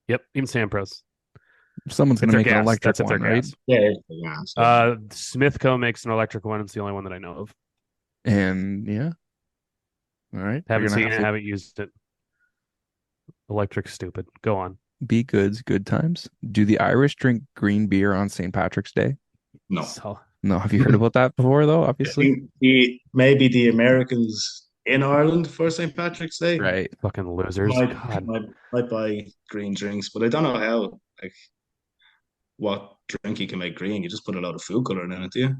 Yep, even sand pros. Someone's It's gonna their make an gas. electric That's if they're one, right? gas. Yeah. Smithco makes an electric one. It's the only one that I know of. And yeah. All right. Haven't You're gonna seen have it. to Haven't used it. Electric, stupid. Go on. be goods, good times. Do the Irish drink green beer on St. Patrick's Day? No. So No, have you heard about that before though? Obviously. Maybe the Americans in Ireland for St. Patrick's Day. Right. Fucking losers. Might, God. might buy green drinks, but I don't know how. Like what drink you can make green. You just put a lot of food coloring in it, do you?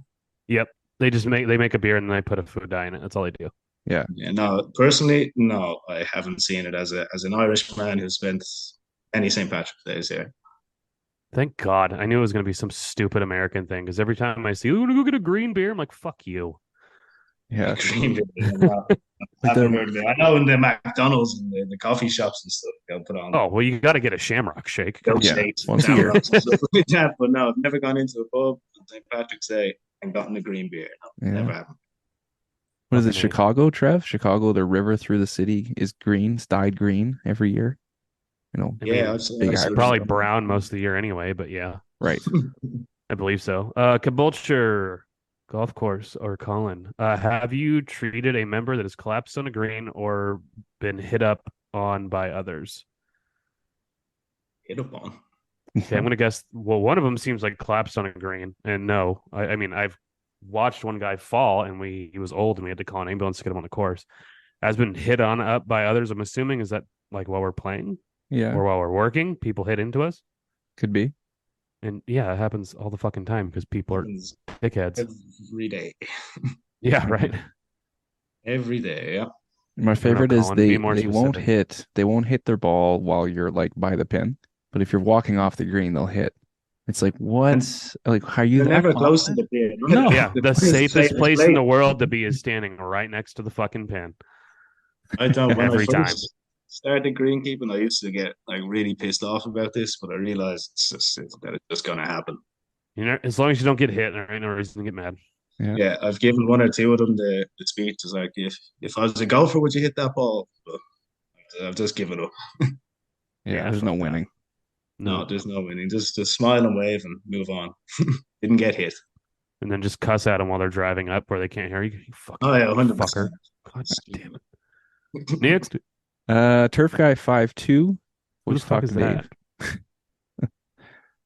Yep. They make a beer and then they put a food dye in it. That's all they do. Yeah. Yeah, no, personally, no, I haven't seen it as an Irish man who spent any St. Patrick's Days here. Thank God. I knew it was going to be some stupid American thing because every time I see, we're going to go get a green beer, I'm like, fuck you. Yeah. Green beer, no, Like never the- heard of it. I know in the McDonald's and the coffee shops and stuff, they'll put on Oh, well, you got to get a Shamrock Shake. goat yeah, shakes, once a year. Shamrocks and stuff like that. But no, I've never gone into a pub on St. Patrick's Day and gotten a green beer. No, Yeah. never happened. What is it, Fucking A. Chicago, Trev? Chicago, the river through the city is green. It's dyed green every year. You know, I mean, Yeah, I've seen, big I've seen probably it. brown most of the year anyway, but yeah, right. I believe so. Caboolture Golf Course or Colin, have you treated a member that has collapsed on a green or been hit up on by others? Hit up on. Okay, I'm going to guess. Well, one of them seems like collapsed on a green, and no, I mean, I've watched one guy fall, and he was old, and we had to call an ambulance to get him on the course. Has been hit on up by others. I'm assuming is that like while we're playing Yeah, or while we're working, people hit into us, could be. and yeah, it happens all the fucking time because people are Happens dickheads. every day. Yeah, right. Every day, yeah. My favorite is Colin, be they more won't specific. hit their ball while you're like by the pin, but if you're walking off the green, they'll hit. It's like what? Like how are you You're that never close to confident? the pin. No. Yeah, the pin is safest place in place. the world to be is standing right next to the fucking pin. I don't. When Every I time. first started greenkeeping, I used to get like really pissed off about this, but I realized that it's just gonna happen. You know, as long as you don't get hit, there ain't no reason to get mad. Yeah. Yeah, I've given one or two of them the speech. Is like, if I was a golfer, would you hit that ball? But I've just given up. Yeah, Yeah, there's no fuck that. winning. No, there's no winning. Just smile and wave and move on. Didn't get hit. And then just cuss at them while they're driving up where they can't hear you. You fucking Oh yeah, 100%. fucker. God damn it. Next. Turf guy 5'2". Who the fuck is that?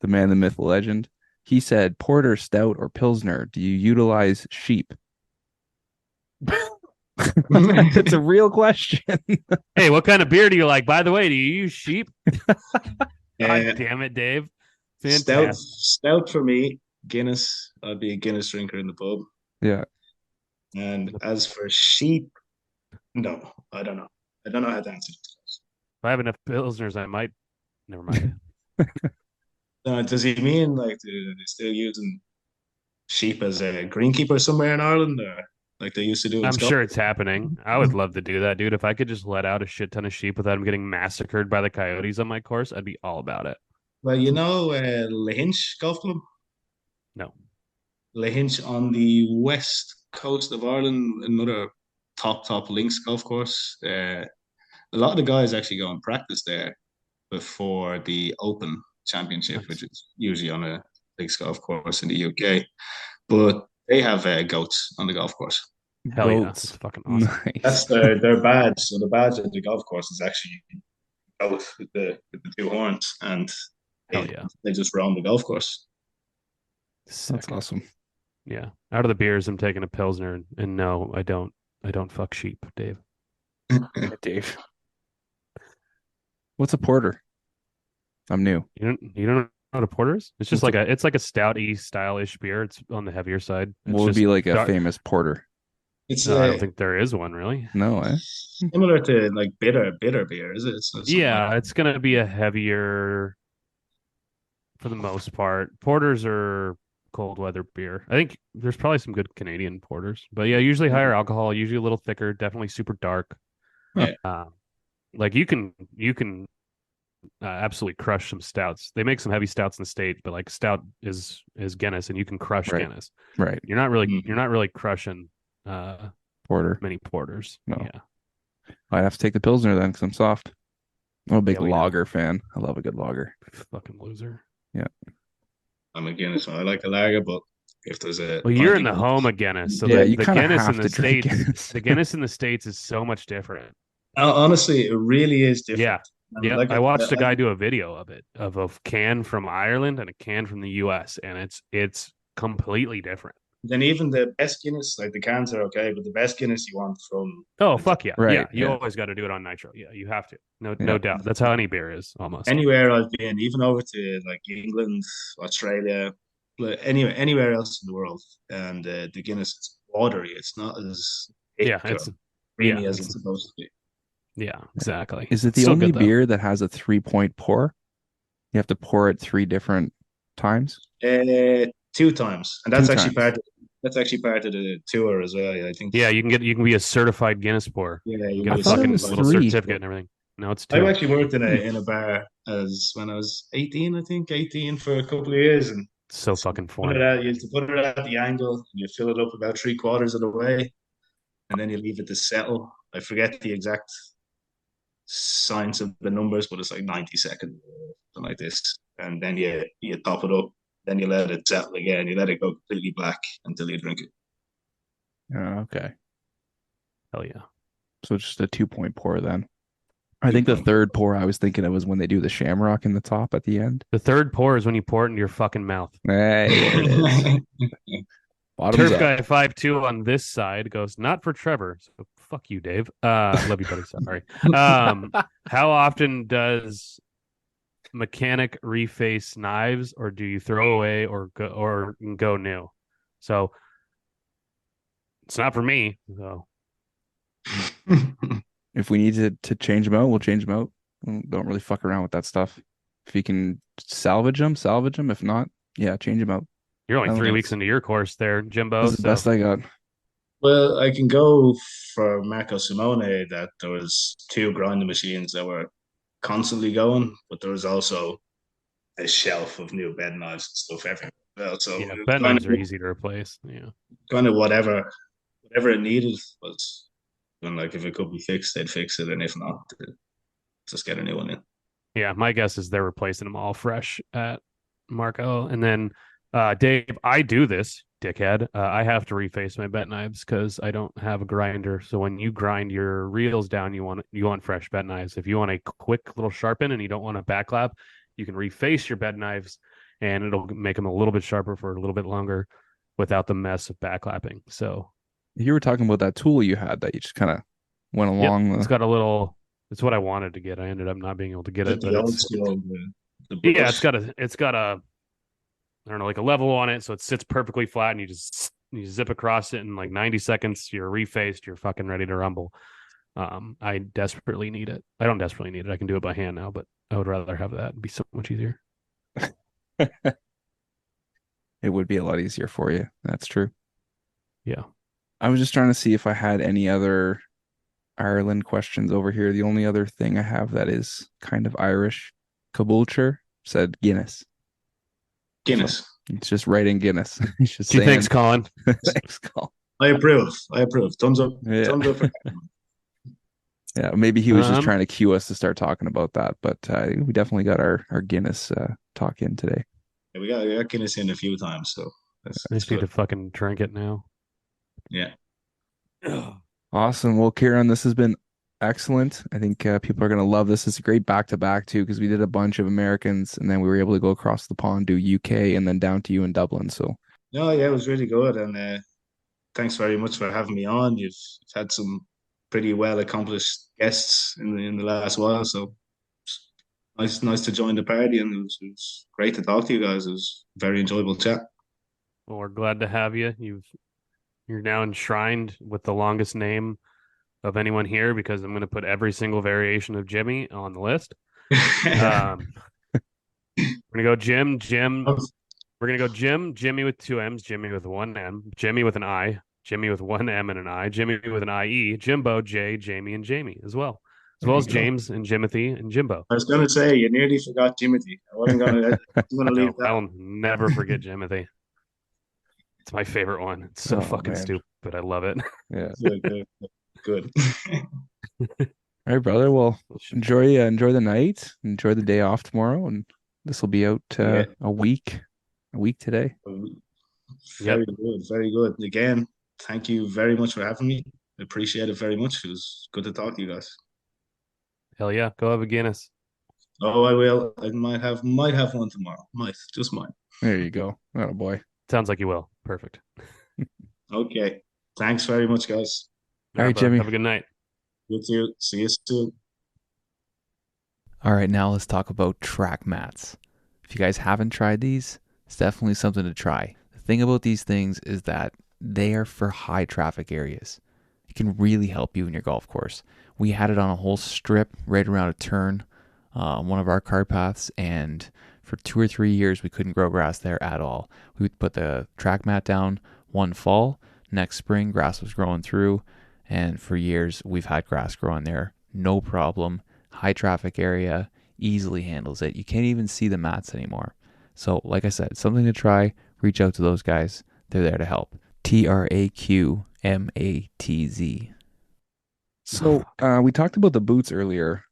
The man, the myth, the legend. He said, porter, stout, or pilsner, do you utilize sheep? It's a real question. Hey, what kind of beer do you like? By the way, do you use sheep? Yeah. God damn it, Dave. Stout, Fantastic. stout for me. Guinness. I'd be a Guinness drinker in the pub. Yeah. And as for sheep, no, I don't know. I don't know how to answer this. If I have enough pilsners, I might. Never mind. Does he mean like they're still using sheep as a greenkeeper somewhere in Ireland, or like they used to do in I'm Scotland? sure it's happening. I would love to do that, dude. If I could just let out a shit ton of sheep without them getting massacred by the coyotes on my course, I'd be all about it. Well, you know, Lahinch Golf Club, No. Lahinch on the west coast of Ireland, another top links golf course. A lot of the guys actually go and practice there before the Open Championship, Nice. which is usually on a links golf course in the UK. But they have goats on the golf course. Hell yeah. Goats. That's fucking awesome. Nice. That's their badge. So the badge of the golf course is actually goat with the two horns, and Hell yeah. they just roam the golf course. Sick. That's awesome. Yeah. Out of the beers, I'm taking a pilsner, and no, I don't fuck sheep, Dave. Dave. What's a porter? I'm new. You don't know what a porter is? It's just What's it's like a stouty style-ish beer. It's on the heavier side. It's What would just be like a dark- famous porter? It's No, I don't think there is one really. No, eh? similar to like bitter beer, is it? It's something Yeah, like it's gonna be a heavier for the most part. Porters are cold weather beer. I think there's probably some good Canadian porters, but yeah, usually higher alcohol, usually a little thicker, definitely super dark. Yeah. Like you can absolutely crush some stouts. They make some heavy stouts in the States, but like stout is Guinness, and you can crush Right. Guinness. Right. You're not really Mhm. crushing Porter. many porters. No. Yeah. I'd have to take the pilsner then because I'm soft. I'm a big Hell yeah. lager fan. I love a good lager. Fucking loser. I'm a Guinness one. I like a lager, but if there's a Well, you're in the home of Guinness, so Yeah, the you kinda Guinness have in the to drink States, Guinness. the Guinness in the States is so much different. Honestly, it really is different. Yeah. And Yeah, like I watched a I- guy do a video of it, of a can from Ireland and a can from the US, and it's completely different. Then even the best Guinness, like the cans are okay, but the best Guinness you want from Oh, fuck yeah. Right, Yeah, you yeah. always got to do it on nitro. Yeah, you have to. No, Yeah. no doubt. That's how any beer is almost. anywhere I've been, even over to like England, Australia, anywhere else in the world, and the Guinness is watery. It's not as thick Yeah, or creamy as it's supposed to be. yeah, exactly. Is it the Still only good, though. beer that has a 3-point pour? You have to pour it 3 different times? 2 times, and that's 2 actually times. part of the tour as well. I think. Yeah, you can be a certified Guinness pour. Yeah, You you get I a get thought it fucking was little 3. certificate and everything. No, it's I 2. actually worked in a bar as when I was 18, I think 18 for a couple of years, and So fucking put it foreign. at you have to put it at the angle, and you fill it up about 3/4 of the way, and then you leave it to settle. I forget the exact science of the numbers, but it's like 90 seconds, something like this. And then you top it up, then you let it settle again. You let it go completely black until you drink it. Oh, okay. Hell yeah. So just a 2-point pour then. I think the 2 point. third pour I was thinking it was when they do the shamrock in the top at the end. The third pour is when you pour it into your fucking mouth. Hey, there it is. Bottoms Turf up. guy 5'2" on this side goes, not for Trevor. So fuck you, Dave. Love you, buddy. Sorry. How often does mechanic reface knives, or do you throw away or go new? So it's not for me. So If we need to change them out, we'll change them out. Don't really fuck around with that stuff. If you can salvage them, salvage them. If not, yeah, change them out. you're only Oh, 3 that's- weeks into your course there, Jimbo. That's the So best I got. Well, I can go for Marco Simone that there was 2 grinding machines that were constantly going, but there was also a shelf of new bed knives and stuff everywhere. Well, so yeah, it was bed knives are easy to replace. Yeah. kind of whatever it needed was. And like if it could be fixed, they'd fix it, and if not, just get a new one in. Yeah, my guess is they're replacing them all fresh at Marco. And then Dave, I do this, dickhead. I have to reface my bent knives because I don't have a grinder. So when you grind your reels down, you want fresh bent knives. If you want a quick little sharpen and you don't want a backlap, you can reface your bed knives, and it'll make them a little bit sharper for a little bit longer without the mess of backlapping. So You were talking about that tool you had that you just kind of went along. it's got a little. It's what I wanted to get. I ended up not being able to get it, but The old it's school, the yeah, brush. it's got a I don't know, like a level on it, so it sits perfectly flat, and you zip across it in like 90 seconds. You're refaced. You're fucking ready to rumble. I desperately need it. I don't desperately need it. I can do it by hand now, but I would rather have that. It'd be so much easier. It would be a lot easier for you. That's true. Yeah. I was just trying to see if I had any other Ireland questions over here. The only other thing I have that is kind of Irish, Caboolture said Guinness. Guinness. It's just writing Guinness. He's just Gee, saying, thanks, Colin. thanks, Colin. I approve. Thumbs up. Yeah. Thumbs up. Yeah, maybe he was just Um, trying to cue us to start talking about that, but we definitely got our Guinness talk in today. Yeah, we got Guinness in a few times, so I that's just need to good. fucking drink it now. Yeah. Awesome. Well, Ciaran, this has been excellent. I think people are going to love this. It's a great back-to-back, too, because we did a bunch of Americans, and then we were able to go across the pond, do UK, and then down to you in Dublin. So, No, yeah, it was really good, and thanks very much for having me on. You've had some pretty well accomplished guests in the last while, so it's nice to join the party, and it was great to talk to you guys. It was a very enjoyable chat. Well, we're glad to have you. You're now enshrined with the longest name of anyone here because I'm going to put every single variation of Jimmy on the list. We're going to go Jim. We're going to go Jimmy with 2 M's, Jimmy with 1 M, Jimmy with an I, Jimmy with 1 M and an I, Jimmy with an IE, Jimbo, Jay, Jamie, and Jamie as well as James and Jimothy and Jimbo. I was going to say, you nearly forgot Jimothy. I wasn't going to leave that. I'll never forget Jimothy. It's my favorite one. It's so fucking man. stupid. I love it. yeah. Good. All right, brother. Well, enjoy the night. Enjoy the day off tomorrow, and this will be out a week today. Very good. Very good. Again, thank you very much for having me. I appreciate it very much. It was good to talk to you guys. Hell yeah. Go have a Guinness. Oh, I will. I might have one tomorrow. Just mine. There you go. Oh boy. Sounds like you will. Perfect. Okay. Thanks very much, guys. All right, Brother, Jimmy. have a good night. You too. See you soon. All right, now let's talk about track mats. If you guys haven't tried these, it's definitely something to try. The thing about these things is that they are for high traffic areas. It can really help you in your golf course. We had it on a whole strip right around a turn, one of our cart paths, and for 2 or 3 years we couldn't grow grass there at all. We would put the track mat down one fall, next spring grass was growing through, and for years we've had grass growing there, no problem. High traffic area, easily handles it. You can't even see the mats anymore. So, like I said, something to try. Reach out to those guys. They're there to help. TRAQMATZ. So, we talked about the boots earlier.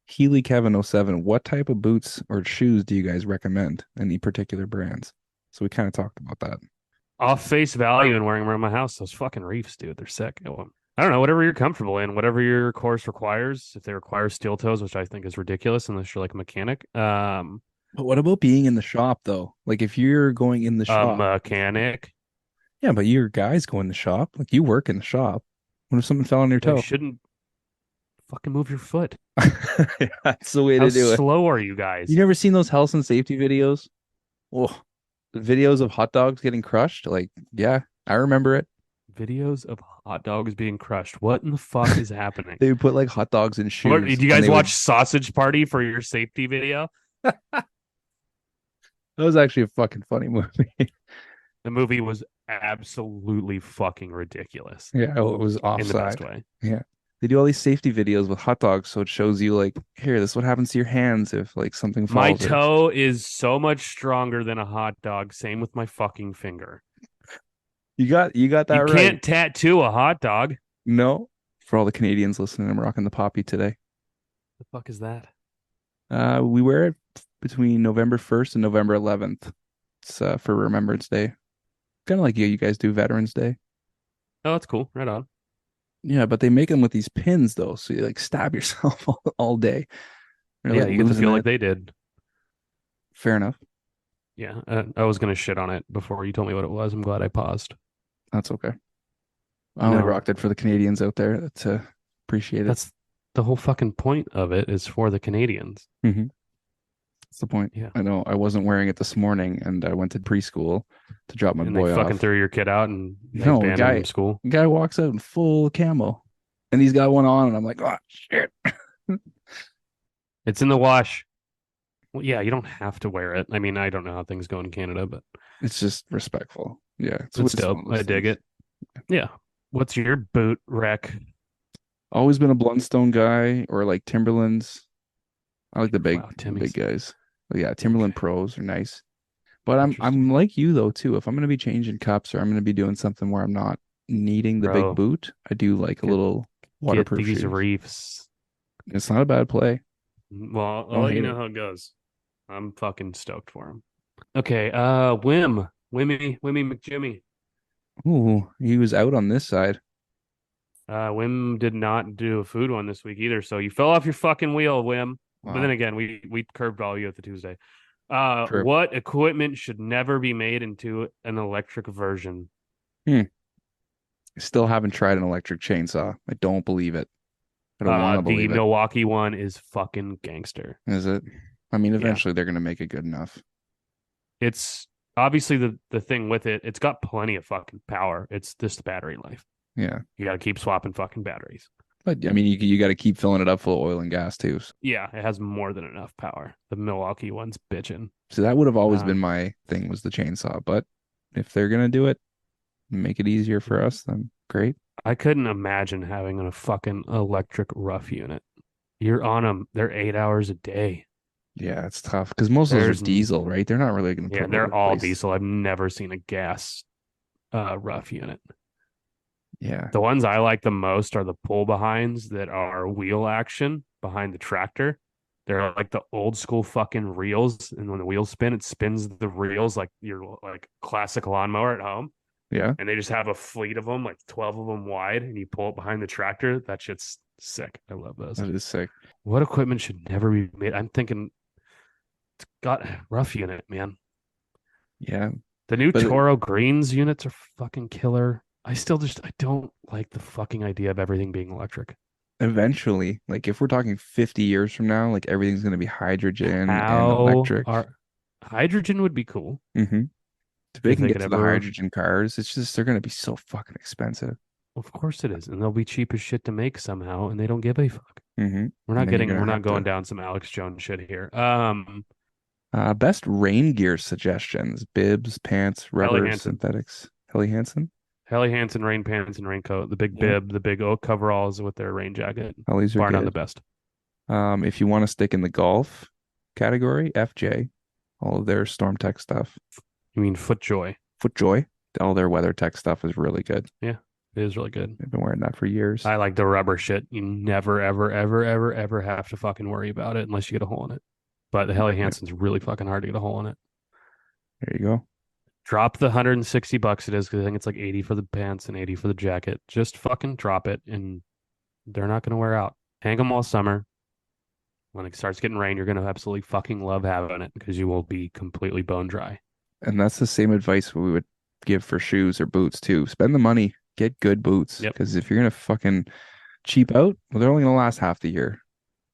Healy Kevin '07. What type of boots or shoes do you guys recommend? Any particular brands? So, we kind of talked about that. Off face value and wearing them around my house. Those fucking reefs, dude. They're sick. I don't know, whatever you're comfortable in, whatever your course requires. If they require steel toes, which I think is ridiculous unless you're like a mechanic. But what about being in the shop though? Like if you're going in the A shop, mechanic. yeah, but your guys go in the shop. Like you work in the shop. What if something fell on your They toe? shouldn't fucking move your foot. That's the way How to do it. slow are you guys? You never seen those health and safety videos? Oh, the videos of hot dogs getting crushed? Like, yeah, I remember it. Videos of hot dogs being crushed. What in the fuck is happening? They would put like hot dogs in shoes. What, did you and guys they watch Sausage Party for your safety video? That was actually a fucking funny movie. The movie was absolutely fucking ridiculous Yeah, oh, it was in the best offside. way. Yeah. They do all these safety videos with hot dogs, so it shows you like, here, this is what happens to your hands if like something My falls. toe is so much stronger than a hot dog. Same with my fucking finger. You got that You right. can't tattoo a hot dog. No. For all the Canadians listening, I'm rocking the poppy today. The fuck is that? We wear it between November 1st and November 11th. It's for Remembrance Day. Kind of like you guys do Veterans Day. Oh, that's cool. Right on. Yeah, but they make them with these pins though, so you like stab yourself all day. You're, Yeah, like, you get to losing feel it. like they did. Fair enough. Yeah, I was gonna shit on it before you told me what it was. I'm glad I paused. That's okay. I only No. rocked it for the Canadians out there to appreciate it. That's the whole fucking point of it is for the Canadians. That's the point. Yeah. I know I wasn't wearing it this morning, and I went to preschool to drop my And boy they fucking off. threw your kid out and they No, banned him guy- from school. Guy walks out in full camo, and he's got one on, and I'm like, oh shit. It's in the wash. Well, yeah, you don't have to wear it. I mean, I don't know how things go in Canada, but It's just respectful. Yeah, it's dope. I dig it. Yeah. What's your boot rec? Always been a Blundstone guy or like Timberlands. I like the big, Wow, big Timmy's. guys. But yeah, Timberland Okay. Pros are nice. But I'm Interesting. like you though too. If I'm gonna be changing cups or I'm gonna be doing something where I'm not needing the Bro, big boot, I do like a get- little Get waterproof these shoes. reefs. It's not a bad play. Well, I'll Don't let you hate know it. how it goes. I'm fucking stoked for him. Okay, Wimmy McJimmy. Ooh, he was out on this side. Wim did not do a food one this week either, so you fell off your fucking wheel, Wim. But then Wow. again, we curved all you at the Tuesday. True. What equipment should never be made into an electric version? Still haven't tried an electric chainsaw. I don't believe it. I don't want to The believe it. Milwaukee one is fucking gangster. Is it? I mean, eventually they're gonna make it good enough. It's obviously the thing with it. It's got plenty of fucking power. It's just the battery life. Yeah. You got to keep swapping fucking batteries. But I mean, you got to keep filling it up full of oil and gas too. Yeah, it has more than enough power. The Milwaukee one's bitching. So that would have always Um, been my thing, was the chainsaw. But if they're gonna do it, make it easier for us, then great. I couldn't imagine having a fucking electric rough unit. You're on them. They're 8 hours a day. Yeah, it's tough because most of those There's- are diesel, right? They're not really gonna. Yeah, put they're all replace- diesel. I've never seen a gas rough unit. Yeah, The ones I like the most are the pull behinds that are wheel action behind the tractor. They're like the old school fucking reels, and when the wheels spin, it spins the reels like your like classic lawnmower at home. yeah. And they just have a fleet of them, like 12 of them wide, and you pull it behind the tractor. That shit's sick. I love those. That is sick. What equipment should never be made? I'm thinking it's got rough unit, man. Yeah, The new But it- Toro Greens units are fucking killer. I don't like the fucking idea of everything being electric. Eventually, like if we're talking 50 years from now, like everything's going to be hydrogen and How electric. are hydrogen would be cool Mm-hmm. If they if can they get could to the ever. hydrogen cars, it's just they're going to be so fucking expensive. Of course it is, and they'll be cheap as shit to make somehow, and they don't give a fuck. Mm-hmm. We're And not then you're getting. going We're to not have going to down some Alex Jones shit here. best rain gear suggestions: bibs, pants, Helly rubbers, Hansen, synthetics. Helly Hansen. Helly Hansen, rain pants and raincoat, the big Yeah, bib, the big oak coveralls with their rain jacket, Hellies are bar none the good. best. If you want to stick in the golf category, FJ, all of their Storm Tech stuff. You mean FootJoy? FootJoy, all their weather tech stuff is really good. Yeah, it is really good. I've been wearing that for years. I like the rubber shit. You never, ever, ever, ever, ever have to fucking worry about it unless you get a hole in it. But the Helly Hansen's really fucking hard to get a hole in it. There you go. Drop the $160 it is because I think it's like 80 for the pants and 80 for the jacket. Just fucking drop it and they're not going to wear out. Hang them all summer. When it starts getting rain, you're going to absolutely fucking love having it because you will be completely bone dry. And that's the same advice we would give for shoes or boots too. Spend the money, get good boots. Yep. Because if you're gonna fucking cheap out, well, they're only gonna last half the year.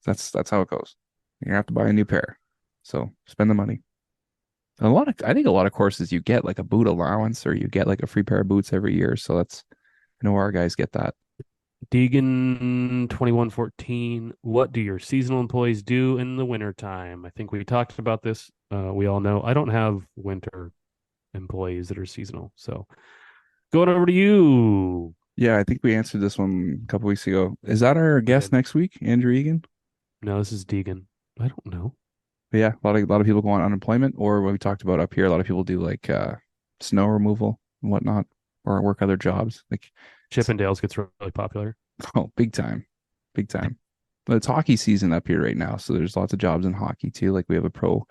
That's how it goes. You're gonna have to buy a new pair. So spend the money. I think a lot of courses you get like a boot allowance or you get like a free pair of boots every year. So I know our guys get that. Deegan 2114. What do your seasonal employees do in the wintertime? I think we talked about this. We all know I don't have winter employees that are seasonal. So going over to you. Yeah, I think we answered this one a couple weeks ago. Is that our guest next week, Andrew Egan? No, this is Deegan. I don't know. But yeah, a lot of people go on unemployment, or what we talked about up here. A lot of people do like snow removal and whatnot, or work other jobs. Like Chippendales gets really popular. oh, big time, big time. But it's hockey season up here right now, so there's lots of jobs in hockey too. Like we have a pro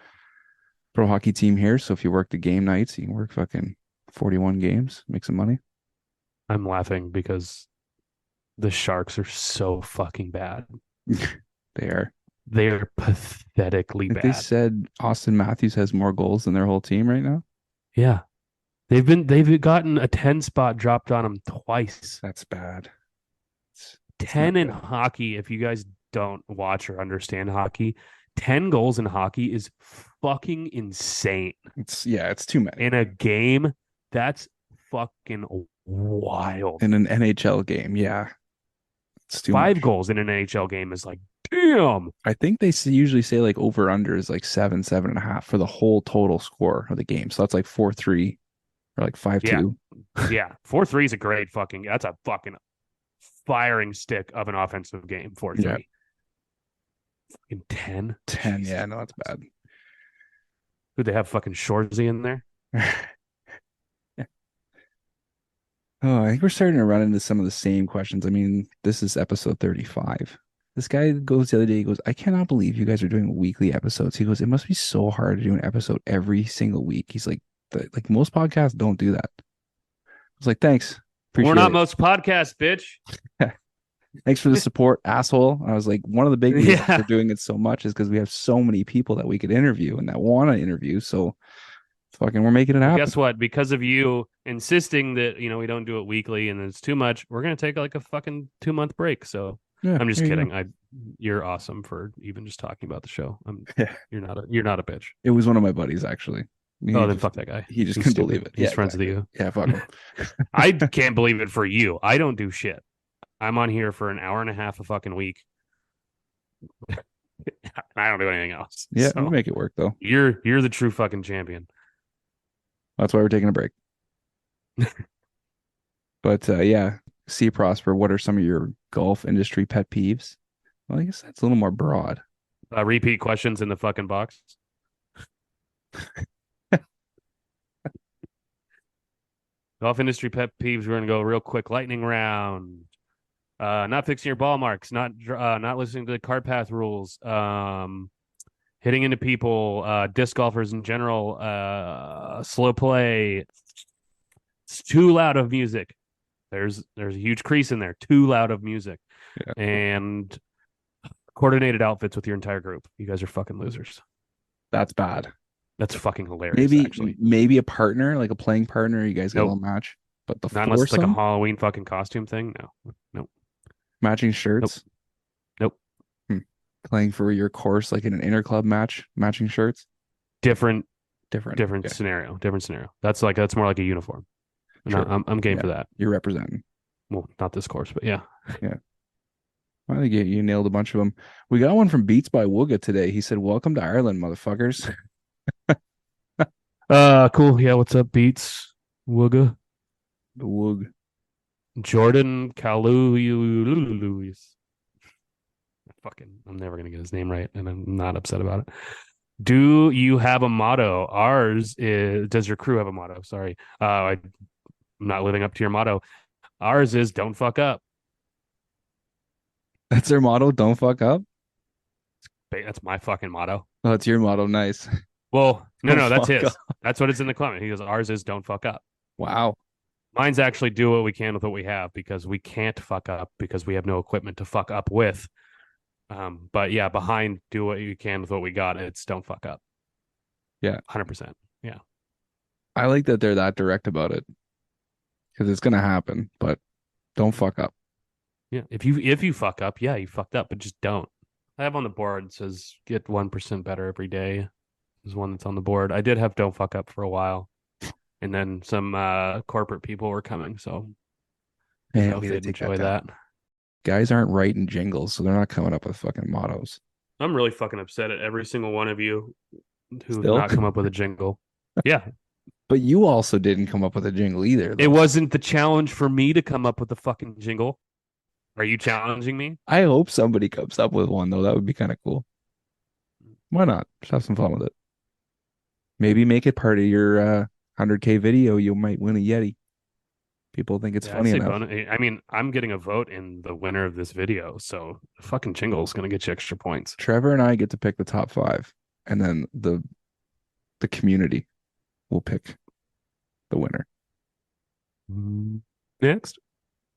hockey team here, so if you work the game nights, you can work fucking 41 games, make some money. I'm laughing because the Sharks are so fucking bad. They are. They're pathetically Like bad. they said Austin Matthews has more goals than their whole team right now. Yeah. They've gotten a 10 spot dropped on them twice. That's bad. 10 in hockey, if you guys don't watch or understand hockey, 10 goals in hockey is fucking insane. It's too many. In a game, that's fucking wild. In an NHL game, yeah. It's too 5 much. goals in an NHL game is like, damn. I think they usually say like over under is like 7.5 for the whole total score of the game. So that's like 4-3 or like 5-2. Yeah. 4-3 is a great fucking, that's a fucking firing stick of an offensive game. 4-3. Yeah. Fucking 10. 10, Jesus. yeah, no, that's bad. Would they have fucking Shorzy in there? Oh, I think we're starting to run into some of the same questions. I mean, this is episode 35. This guy goes the other day, he goes, I cannot believe you guys are doing weekly episodes. He goes, it must be so hard to do an episode every single week. He's like, like most podcasts don't do that. I was like, thanks. Appreciate We're not it. most podcasts, bitch. Thanks for the support, asshole. I was like, one of the big reasons Yeah. we're doing it so much is because we have so many people that we could interview and that want to interview. So fucking we're making it happen. Guess what? Because of you insisting that, we don't do it weekly and it's too much, we're going to take like a fucking 2-month break. So Yeah, I'm just there you kidding. go. You're awesome for even just talking about the show. Yeah. You're not a bitch. It was one of my buddies, actually. Then fuck that guy. He just He's couldn't stupid. believe it. He's Yeah, friends exactly. with you. Yeah, fuck him. I can't believe it for you. I don't do shit. I'm on here for an hour and a half a fucking week. I don't do anything else. Yeah, So we'll make it work though. you're the true fucking champion. That's why we're taking a break. But yeah, see Prosper, what are some of your golf industry pet peeves? Well, I guess that's a little more broad. Repeat questions in the fucking box. Golf industry pet peeves. We're gonna go real quick. Lightning round. Not fixing your ball marks. Not listening to the cart path rules. Hitting into people. Disc golfers in general. Slow play. It's too loud of music. There's a huge crease in there. Too loud of music. Yeah. And coordinated outfits with your entire group. You guys are fucking losers. That's bad. That's fucking hilarious. Actually, Maybe a partner, like a playing partner. You guys got a Nope. little match. But the Not unless it's like a foursome, Halloween fucking costume thing. No. matching shirts, Nope. playing for your course like in an interclub match, matching shirts, Different different. Okay. scenario. That's more like a uniform. And Sure. I'm game Yeah. for that. You're representing. Well, not this course, but yeah. Yeah. I think you nailed a bunch of them. We got one from Beats by Wooga today. He said, "Welcome to Ireland, motherfuckers." Cool. Yeah, what's up, Beats? Wooga. The Woog. Jordan Kalu. I'm never gonna get his name right, and I'm not upset about it. Do you have a motto? Ours is. Does your crew have a motto? Sorry, I'm not living up to your motto. Ours is don't fuck up. That's their motto. Don't fuck up. That's my fucking motto. Oh, it's your motto. Nice. Well, no, Don't that's fuck his. up. That's what it's in the comment. He goes, ours is don't fuck up. Wow. Mine's actually do what we can with what we have because we can't fuck up because we have no equipment to fuck up with. But yeah, behind do what you can with what we got. It's don't fuck up. Yeah. 100%. Yeah. I like that they're that direct about it because it's gonna happen, but don't fuck up. Yeah. If you fuck up, yeah, you fucked up, but just don't. I have on the board it says get 1% better every day. Is one that's on the board. I did have don't fuck up for a while. And then some corporate people were coming, so I don't Man, know we if gotta they'd take enjoy that down. that. Guys aren't writing jingles, so they're not coming up with fucking mottos. I'm really fucking upset at every single one of you who've Still? not come up with a jingle. Yeah. But you also didn't come up with a jingle either, though. It wasn't the challenge for me to come up with a fucking jingle. Are you challenging me? I hope somebody comes up with one, though. That would be kind of cool. Why not? Just have some fun with it. Maybe make it part of your 100K video. You might win a Yeti. People think it's Yeah, funny enough. I mean, I'm getting a vote in the winner of this video, so the fucking jingle is going to get you extra points. Trevor and I get to pick the top 5, and then the community will pick the winner. Next.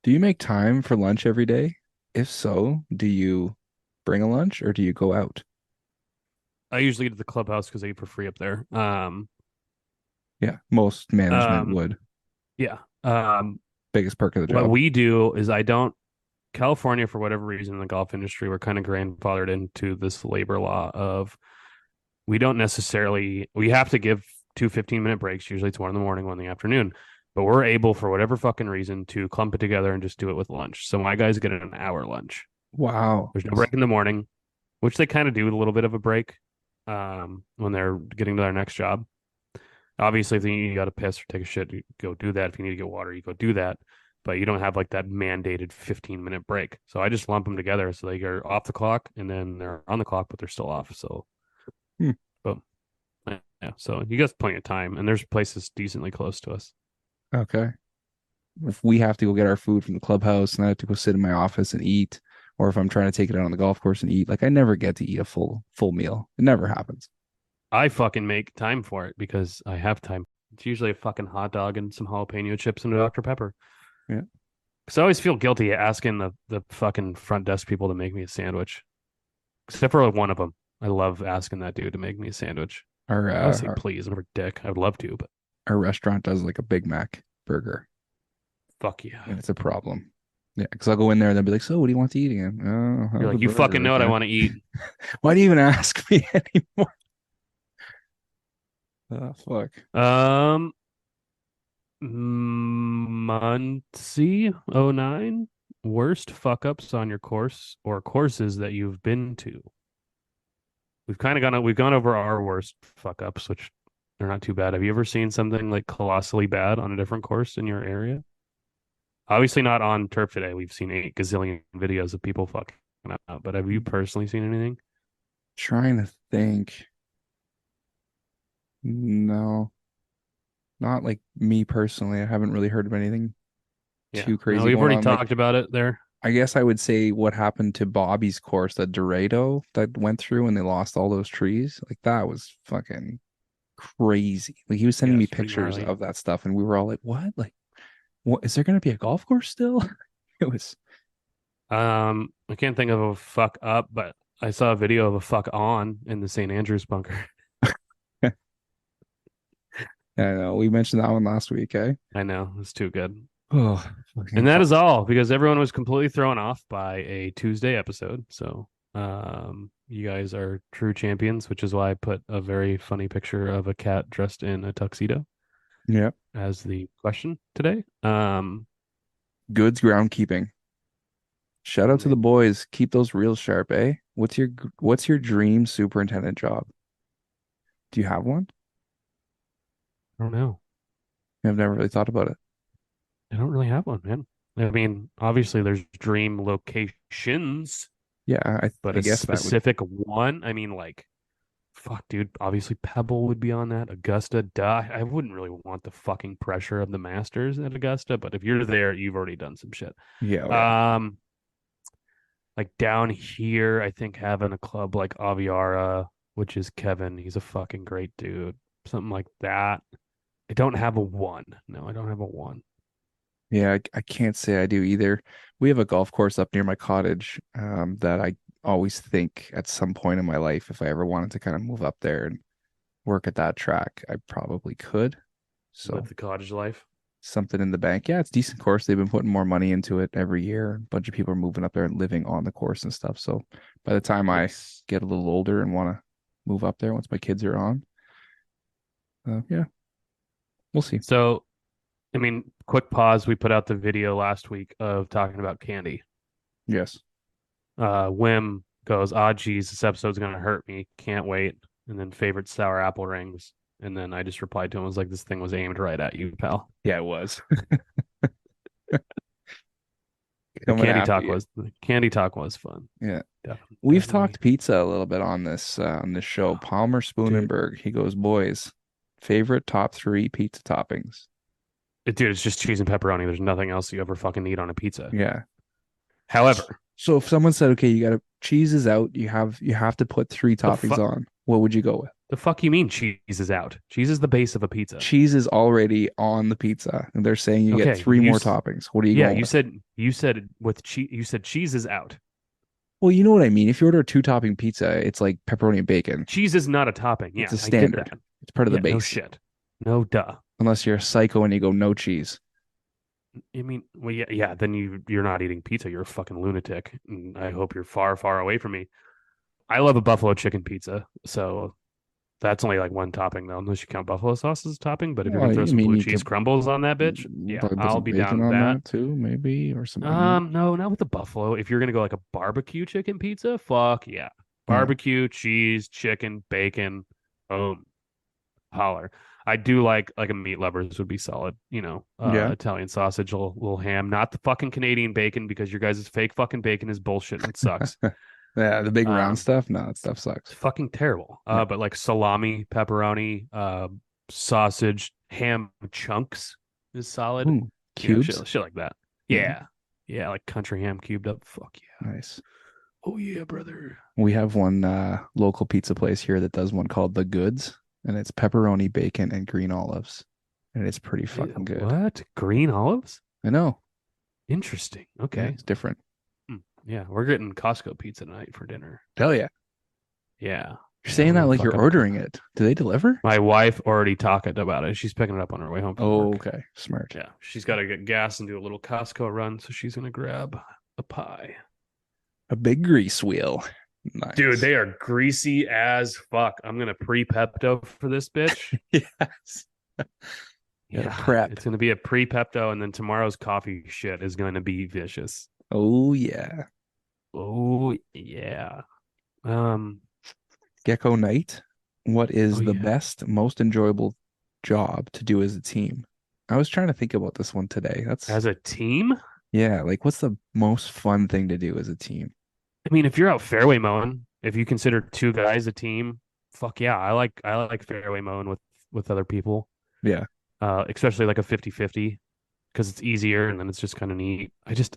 Do you make time for lunch every day? If so, do you bring a lunch or do you go out? I usually eat at the clubhouse because I eat for free up there. Yeah, most management would. Yeah. Biggest perk of the What job. we do is California, for whatever reason, in the golf industry, we're kind of grandfathered into this labor law of we have to give 2 15-minute breaks. Usually it's 1 in the morning, 1 in the afternoon. But we're able, for whatever fucking reason, to clump it together and just do it with lunch. So my guys get an hour lunch. Wow. There's no break in the morning, which they kind of do with a little bit of a break when they're getting to their next job. Obviously, if you got to piss or take a shit, you go do that. If you need to get water, you go do that. But you don't have like that mandated 15-minute break. So I just lump them together so they are off the clock and then they're on the clock, but they're still off. So, but yeah, so you got plenty of time, and there's places decently close to us. Okay. If we have to go get our food from the clubhouse and I have to go sit in my office and eat, or if I'm trying to take it out on the golf course and eat, like I never get to eat a full meal. It never happens. I fucking make time for it because I have time. It's usually a fucking hot dog and some jalapeno chips and a Dr. Pepper. Yeah. Because I always feel guilty asking the fucking front desk people to make me a sandwich. Except for like one of them. I love asking that dude to make me a sandwich. I would say please, I'm a dick. I would love to, but our restaurant does like a Big Mac burger. Fuck yeah. And it's a problem. Yeah, because I'll go in there and they'll be like, "So, what do you want to eat again?" Oh, you're like, you fucking know what I want to eat. Why do you even ask me anymore? Oh, fuck. Muncie 09 worst fuck ups on your course or courses that you've been to. We've gone over our worst fuck ups, which they're not too bad. Have you ever seen something like colossally bad on a different course in your area? Obviously not on Turf Today. We've seen 8 gazillion videos of people fucking up, but have you personally seen anything? Trying to think. No, not like me personally. I haven't really heard of anything too crazy. No, we've already on. talked about it there. I guess I would say what happened to Bobby's course, that Dorado that went through and they lost all those trees. Like that was fucking crazy. Like he was sending me pictures of that stuff and we were all like, what? Like, what is there going to be a golf course still? It was. I can't think of a fuck up, but I saw a video of a fuck on in the St. Andrews bunker. I know. We mentioned that one last week, eh? I know it's too good. Oh, And fucking that fun. is all because everyone was completely thrown off by a Tuesday episode. So, you guys are true champions, which is why I put a very funny picture of a cat dressed in a tuxedo Yeah. as the question today. Goods groundkeeping. Shout out to the boys. Keep those reels sharp, eh? What's your dream superintendent job? Do you have one? I don't know. I've never really thought about it. I don't really have one, man. I mean, obviously there's dream locations, Yeah, but I a guess that would. specific one, I mean, like, fuck, dude, obviously Pebble would be on that. Augusta, duh. I wouldn't really want the fucking pressure of the Masters at Augusta, but if you're there, you've already done some shit. Yeah, oh yeah. Um, like down here, I think having a club like Aviara, which is Kevin, he's a fucking great dude. Something like that. I don't have a one. No, I don't have a one. Yeah, I can't say I do either. We have a golf course up near my cottage, that I always think at some point in my life, if I ever wanted to kind of move up there and work at that track, I probably could. Live So the cottage life. something in the bank. Yeah, it's a decent course. They've been putting more money into it every year. A bunch of people are moving up there and living on the course and stuff. So by the time I Nice. get a little older and want to move up there once my kids are on, yeah, we'll see. So, I mean, quick pause. We put out the video last week of talking about candy. Yes. Wim goes, "Ah, geez, this episode's gonna hurt me. Can't wait." And then favorite sour apple rings. And then I just replied to him, was like, "This thing was aimed right at you, pal." Yeah, it was. The Coming candy after talk you. was the candy talk was fun. Yeah. We've Definitely. talked pizza a little bit on this show. Palmer Dude, Spoonenberg. He goes, boys, favorite top three pizza toppings. it's just cheese and pepperoni. There's nothing else you ever fucking need on a pizza. Yeah. However, So if someone said, okay, you got to cheese is out, you have to put three the toppings fuck on, what would you go with? the fuck you mean cheese is out? Cheese is the base of a pizza. Cheese is already on the pizza, and they're saying you get Okay, three more toppings. What are you yeah, going with? you said with cheese, you said cheese is out. Well, you know what I mean. If you order a two-topping pizza, it's like pepperoni and bacon. Cheese is not a topping. It's Yeah, a I get standard. that. It's part of the Yeah, no base. shit. No duh. Unless you're a psycho and you go no cheese. I mean, well, yeah. Then you're not eating pizza. You're a fucking lunatic. And I hope you're far, far away from me. I love a buffalo chicken pizza, so that's only like one topping though, unless you count buffalo sauce as a topping. But if you're Well, gonna throw I some mean, blue you cheese could crumbles on that bitch, yeah, put I'll some be bacon down with on that. that too, maybe, or some onion. No, not with the buffalo. If you're gonna go like a barbecue chicken pizza, fuck yeah, Yeah. barbecue, cheese, chicken, bacon, boom, holler. I do like a meat lovers would be solid. Yeah. Italian sausage, little ham, not the fucking Canadian bacon because your guys' fake fucking bacon is bullshit and it sucks. Yeah, the big round Um, stuff. No, that stuff it's sucks. fucking terrible. Yeah. But like salami, pepperoni, sausage, ham chunks is solid. Ooh, Shit, cubes. shit like that. Yeah. Yeah, yeah, like country ham cubed up. Fuck yeah. Nice. Oh yeah, brother. We have one local pizza place here that does one called The Goods, and it's pepperoni, bacon, and green olives. And it's pretty fucking good. What? Green olives? I know. Interesting. Yeah, Okay. it's different. Yeah, we're getting Costco pizza tonight for dinner. Hell yeah. Yeah. You're saying we're that gonna like fuck you're up. ordering it. Do they deliver? My wife already talked about it. She's picking it up on her way home from Oh, work. okay. Smart. Yeah, she's got to get gas and do a little Costco run, so she's gonna grab a pie. A big grease wheel. Nice. Dude, they are greasy as fuck. I'm gonna pre-Pepto for this bitch. Yes. Yeah, prep. it's gonna be a pre-Pepto, and then tomorrow's coffee shit is gonna be vicious. Oh yeah. Oh yeah. Gecko Night. What is Oh, the yeah. best, most enjoyable job to do as a team? I was trying to think about this one today. As a team, Yeah, like what's the most fun thing to do as a team? I mean, if you're out fairway mowing, if you consider two guys a team, fuck yeah, I like fairway mowing with other people. Yeah. Especially like a 50-50 because it's easier and then it's just kind of neat.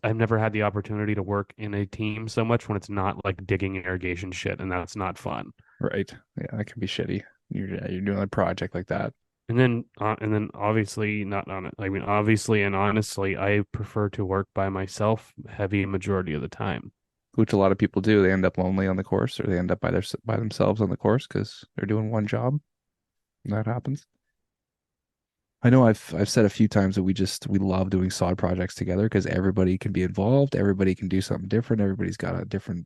I've never had the opportunity to work in a team so much when it's not like digging irrigation shit and that's not fun. Right. Yeah, that can be shitty. You're doing a project like that. And then obviously not on it. I mean, obviously and honestly, I prefer to work by myself heavy majority of the time. Which a lot of people do. They end up lonely on the course, or they end up by themselves on the course because they're doing one job. And that happens. I know I've said a few times that we love doing side projects together because everybody can be involved, everybody can do something different, everybody's got a different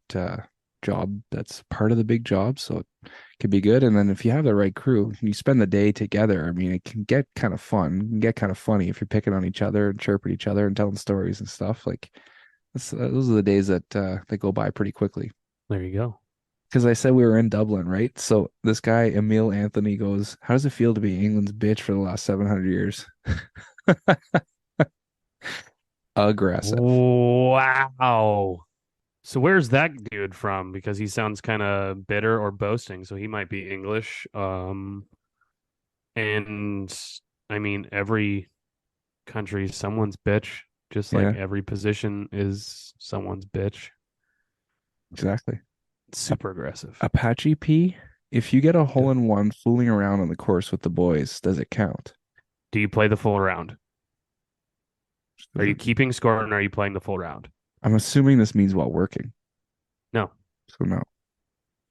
job that's part of the big job, so it can be good. And then if you have the right crew, and you spend the day together. I mean, it can get kind of fun, it can get kind of funny if you're picking on each other and chirping each other and telling stories and stuff. Like those are the days that they go by pretty quickly. There you go. Because I said we were in Dublin, right? So this guy, Emil Anthony, goes, "How does it feel to be England's bitch for the last 700 years?" Aggressive. Wow. So where's that dude from? Because he sounds kind of bitter or boasting, so he might be English. And I mean, every country is someone's bitch, just like Yeah, every position is someone's bitch. exactly. Super aggressive. Apache P, if you get a hole in one fooling around on the course with the boys, does it count? Do you play the full round? Are you keeping score and are you playing the full round? I'm assuming this means while working. No. So no.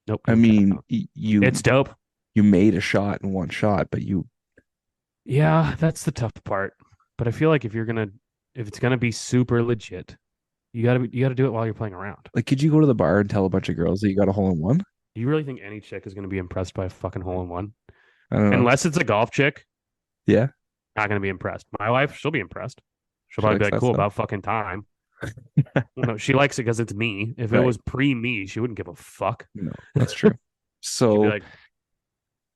Nope. I mean, you It's dope. you made a shot in one shot, but Yeah, that's the tough part. But I feel like if it's gonna be super legit, you gotta do it while you're playing around. like, could you go to the bar and tell a bunch of girls that you got a hole in one? Do you really think any chick is gonna be impressed by a fucking hole in one? I don't know. Unless it's a golf chick, Yeah, not gonna be impressed. My wife, she'll be impressed. She'll she probably be likes like, that cool, stuff. about fucking time. No, she likes it because it's me. If it Right. was pre-me, she wouldn't give a fuck. No, that's true. She'd be So like,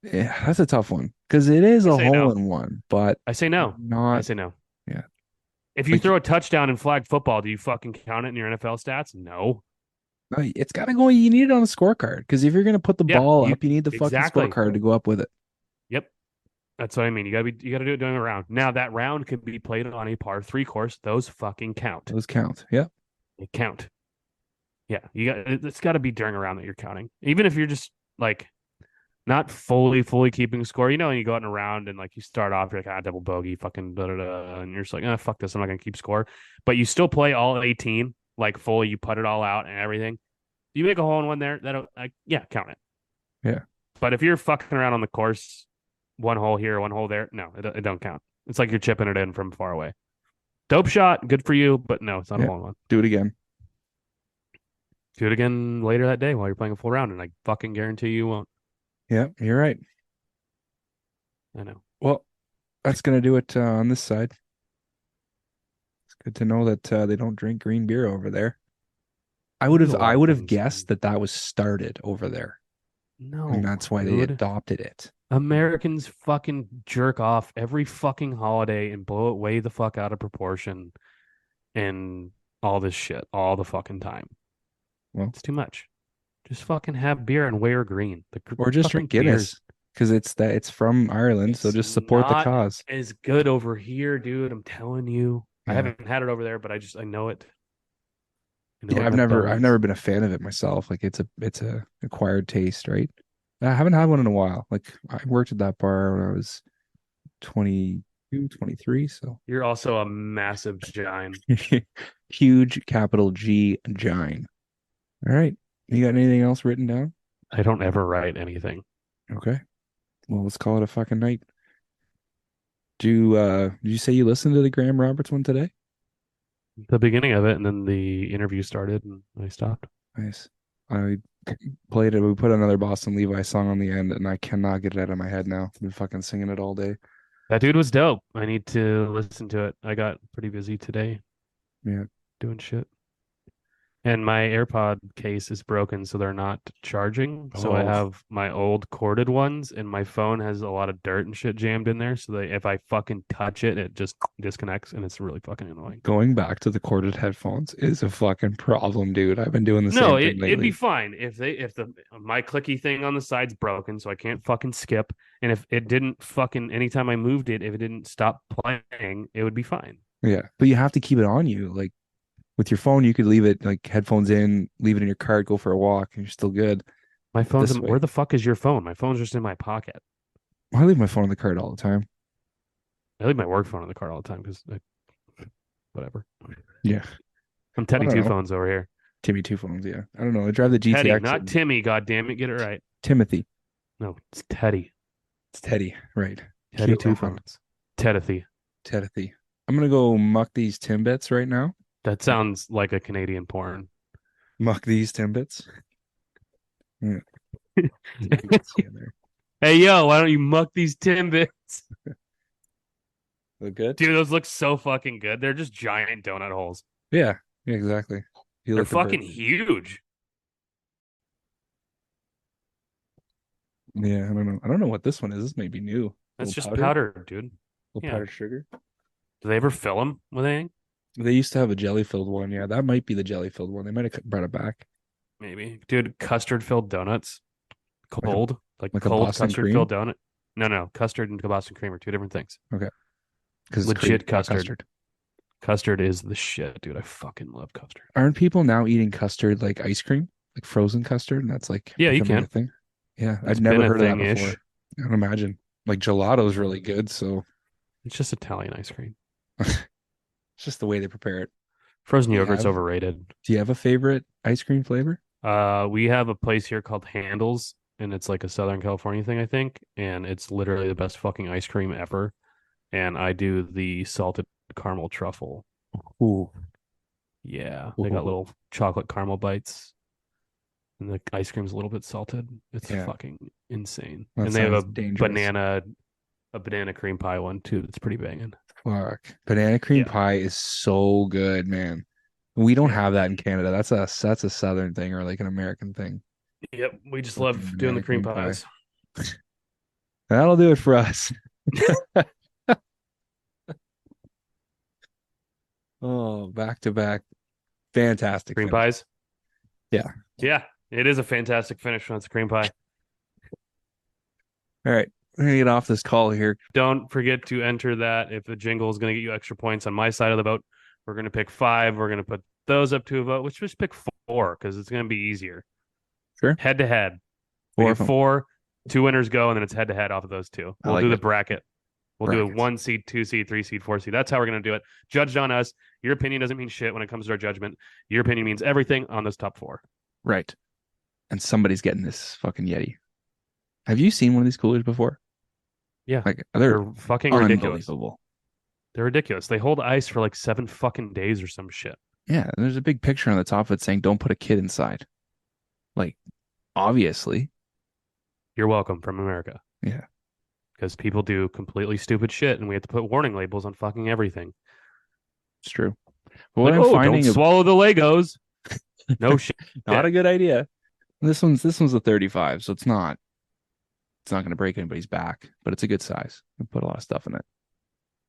yeah, that's a tough one because it is I a say hole no. in one, but I say no. I not. say no. Yeah, If you like throw a touchdown in flag football, do you fucking count it in your NFL stats? No. no, it's got to go. You need it on a scorecard because if you're gonna put the Yeah, ball you up, you need the fucking exactly. scorecard to go up with it. Yep. That's what I mean. You gotta do it during a round. Now that round can be played on a par three course. Those fucking count. Those count. Yeah, They count. Yeah. It's gotta be during a round that you're counting. Even if you're just like not fully keeping score, and you go out in a round and like you start off, you're like, double bogey, fucking da da da, and you're just like, fuck this, I'm not gonna keep score. But you still play all 18, like fully, you put it all out and everything. You make a hole in one there, that'll count it. yeah. But if you're fucking around on the course, one hole here, one hole there, no, it don't count. It's like you're chipping it in from far away. Dope shot, good for you, but no, it's not a hole in one. Do it again. Do it again later that day while you're playing a full round, and I fucking guarantee you won't. Yeah, you're right. I know. Well, that's gonna do it on this side. It's good to know that they don't drink green beer over there. I would There's have a lot I of would have things. guessed that was started over there, No, and that's why they dude. adopted it. Americans fucking jerk off every fucking holiday and blow it way the fuck out of proportion and all this shit all the fucking time. Well, It's too much. Just fucking have beer and wear green. or just drink Guinness because it's from Ireland, so just support the cause. It's good over here, dude. I'm telling you. I Yeah. haven't had it over there, but I know it. Yeah, I've never been a fan of it myself. Like it's a acquired taste, right? I haven't had one in a while. Like I worked at that bar when I was 22, 23, so You're also a massive giant. huge capital G giant. All right. You got anything else written down? I don't ever write anything. Okay. Well, let's call it a fucking night. Did you say you listened to the Graham Roberts one today? The beginning of it, and then the interview started, and I stopped. Nice. I played it. We put another Boston Levi song on the end, and I cannot get it out of my head now. I've been fucking singing it all day. That dude was dope. I need to listen to it. I got pretty busy today Yeah. doing shit. And my AirPod case is broken, so they're not charging. So I Oh. have my old corded ones, and my phone has a lot of dirt and shit jammed in there. So if I fucking touch it, it just disconnects, and it's really fucking annoying. Going back to the corded headphones is a fucking problem, dude. I've been doing the same No, thing it'd be lately. fine if my clicky thing on the side's broken, so I can't fucking skip. And if it didn't fucking anytime I moved it, if it didn't stop playing, it would be fine. Yeah, but you have to keep it on you. Like with your phone, you could leave it like headphones in, leave it in your car, go for a walk, and you're still good. My phone's This way. where the fuck is your phone? My phone's just in my pocket. I leave my phone in the car all the time. I leave my work phone in the car all the time because whatever. Yeah. I'm Teddy I don't two know. phones over here. Timmy two phones, yeah. I don't know. I drive the Teddy, GTX. not and Timmy. God damn it, get it right. Timothy. No, it's Teddy. It's Teddy, right. Teddy Cute two round. phones. Tedethy. Tedethy. I'm gonna go muck these Timbits right now. That sounds like a Canadian porn. Muck these Timbits. Yeah. Hey, yo, why don't you muck these Timbits? Look good? Dude, those look so fucking good. They're just giant donut holes. Yeah, exactly. They're fucking huge. Yeah, I don't know. I don't know what this one is. This may be new. That's just powder, dude. Little powdered sugar. Do they ever fill them with anything? They used to have a jelly-filled one. Yeah, that might be the jelly-filled one. They might have brought it back. Maybe. Dude, custard-filled donuts. Cold. Like cold custard-filled donut. No. Custard and Boston cream are two different things. Okay. Because legit custard. Custard is the shit, dude. I fucking love custard. Aren't people now eating custard like ice cream? Like frozen custard? And that's like you can. a thing? Yeah, I'd never heard of that before. I don't imagine. Like gelato is really good, so it's just Italian ice cream. It's just the way they prepare it. Frozen yogurt's overrated. Do you have a favorite ice cream flavor? We have a place here called Handles, and it's like a Southern California thing, I think, and it's literally the best fucking ice cream ever. And I do the salted caramel truffle. Ooh. Yeah, they got little chocolate caramel bites. And the ice cream's a little bit salted. It's fucking insane. That and they have a dangerous. banana cream pie one too. That's pretty banging. Fuck. Banana cream pie is so good, man. We don't have that in Canada. That's a Southern thing or like an American thing. Yep. We just love doing the cream pies. That'll do it for us. Oh, back to back. Fantastic. Cream pies? Yeah. Yeah. It is a fantastic finish when it's a cream pie. All right. We're going to get off this call here. Don't forget to enter that. If the jingle is going to get you extra points on my side of the boat, we're going to pick 5. We're going to put those up to a vote. Let's just pick 4 because it's going to be easier. Sure. Head to head. 4. 2 winners go, and then it's head to head off of those 2. We'll do the bracket. We'll do a 1 seed, 2 seed, 3 seed, 4 seed. That's how we're going to do it. Judged on us. Your opinion doesn't mean shit when it comes to our judgment. Your opinion means everything on those top 4. Right. And somebody's getting this fucking Yeti. Have you seen one of these coolers before? Yeah. Like they're fucking ridiculous. They're ridiculous. They hold ice for like 7 fucking days or some shit. Yeah. And there's a big picture on the top of it saying, don't put a kid inside. Like, obviously. You're welcome from America. Yeah. Because people do completely stupid shit and we have to put warning labels on fucking everything. It's true. But what I'm finding don't swallow the Legos. No shit. Not a good idea. This one's a 35, so it's not going to break anybody's back, but it's a good size. We put a lot of stuff in it.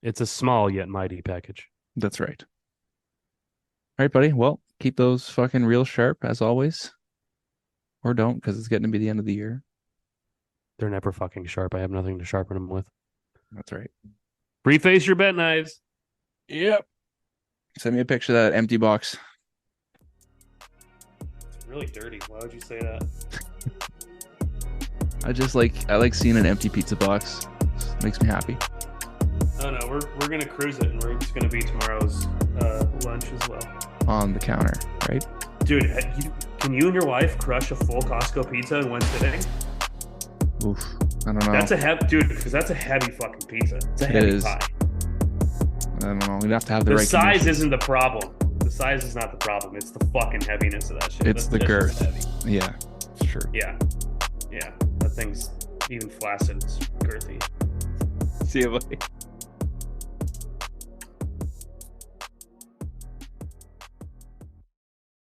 It's a small yet mighty package. That's right. All right, buddy. Well, keep those fucking real sharp as always. Or don't, because it's getting to be the end of the year. They're never fucking sharp. I have nothing to sharpen them with. That's right. Preface your bet knives. Yep. Send me a picture of that empty box. It's really dirty. Why would you say that? I like seeing an empty pizza box. It makes me happy. Oh no, we're gonna cruise it, and we're just gonna be tomorrow's lunch as well. On the counter, right? Dude, can you and your wife crush a full Costco pizza in one sitting? Oof, I don't know. That's a because that's a heavy fucking pizza. It's a heavy pie. I don't know. We'd have to have the right. The size isn't the problem. The size is not the problem. It's the fucking heaviness of that shit. It's the girth. Yeah, it's true. Yeah. That thing's even flaccid. It's girthy. See you, buddy.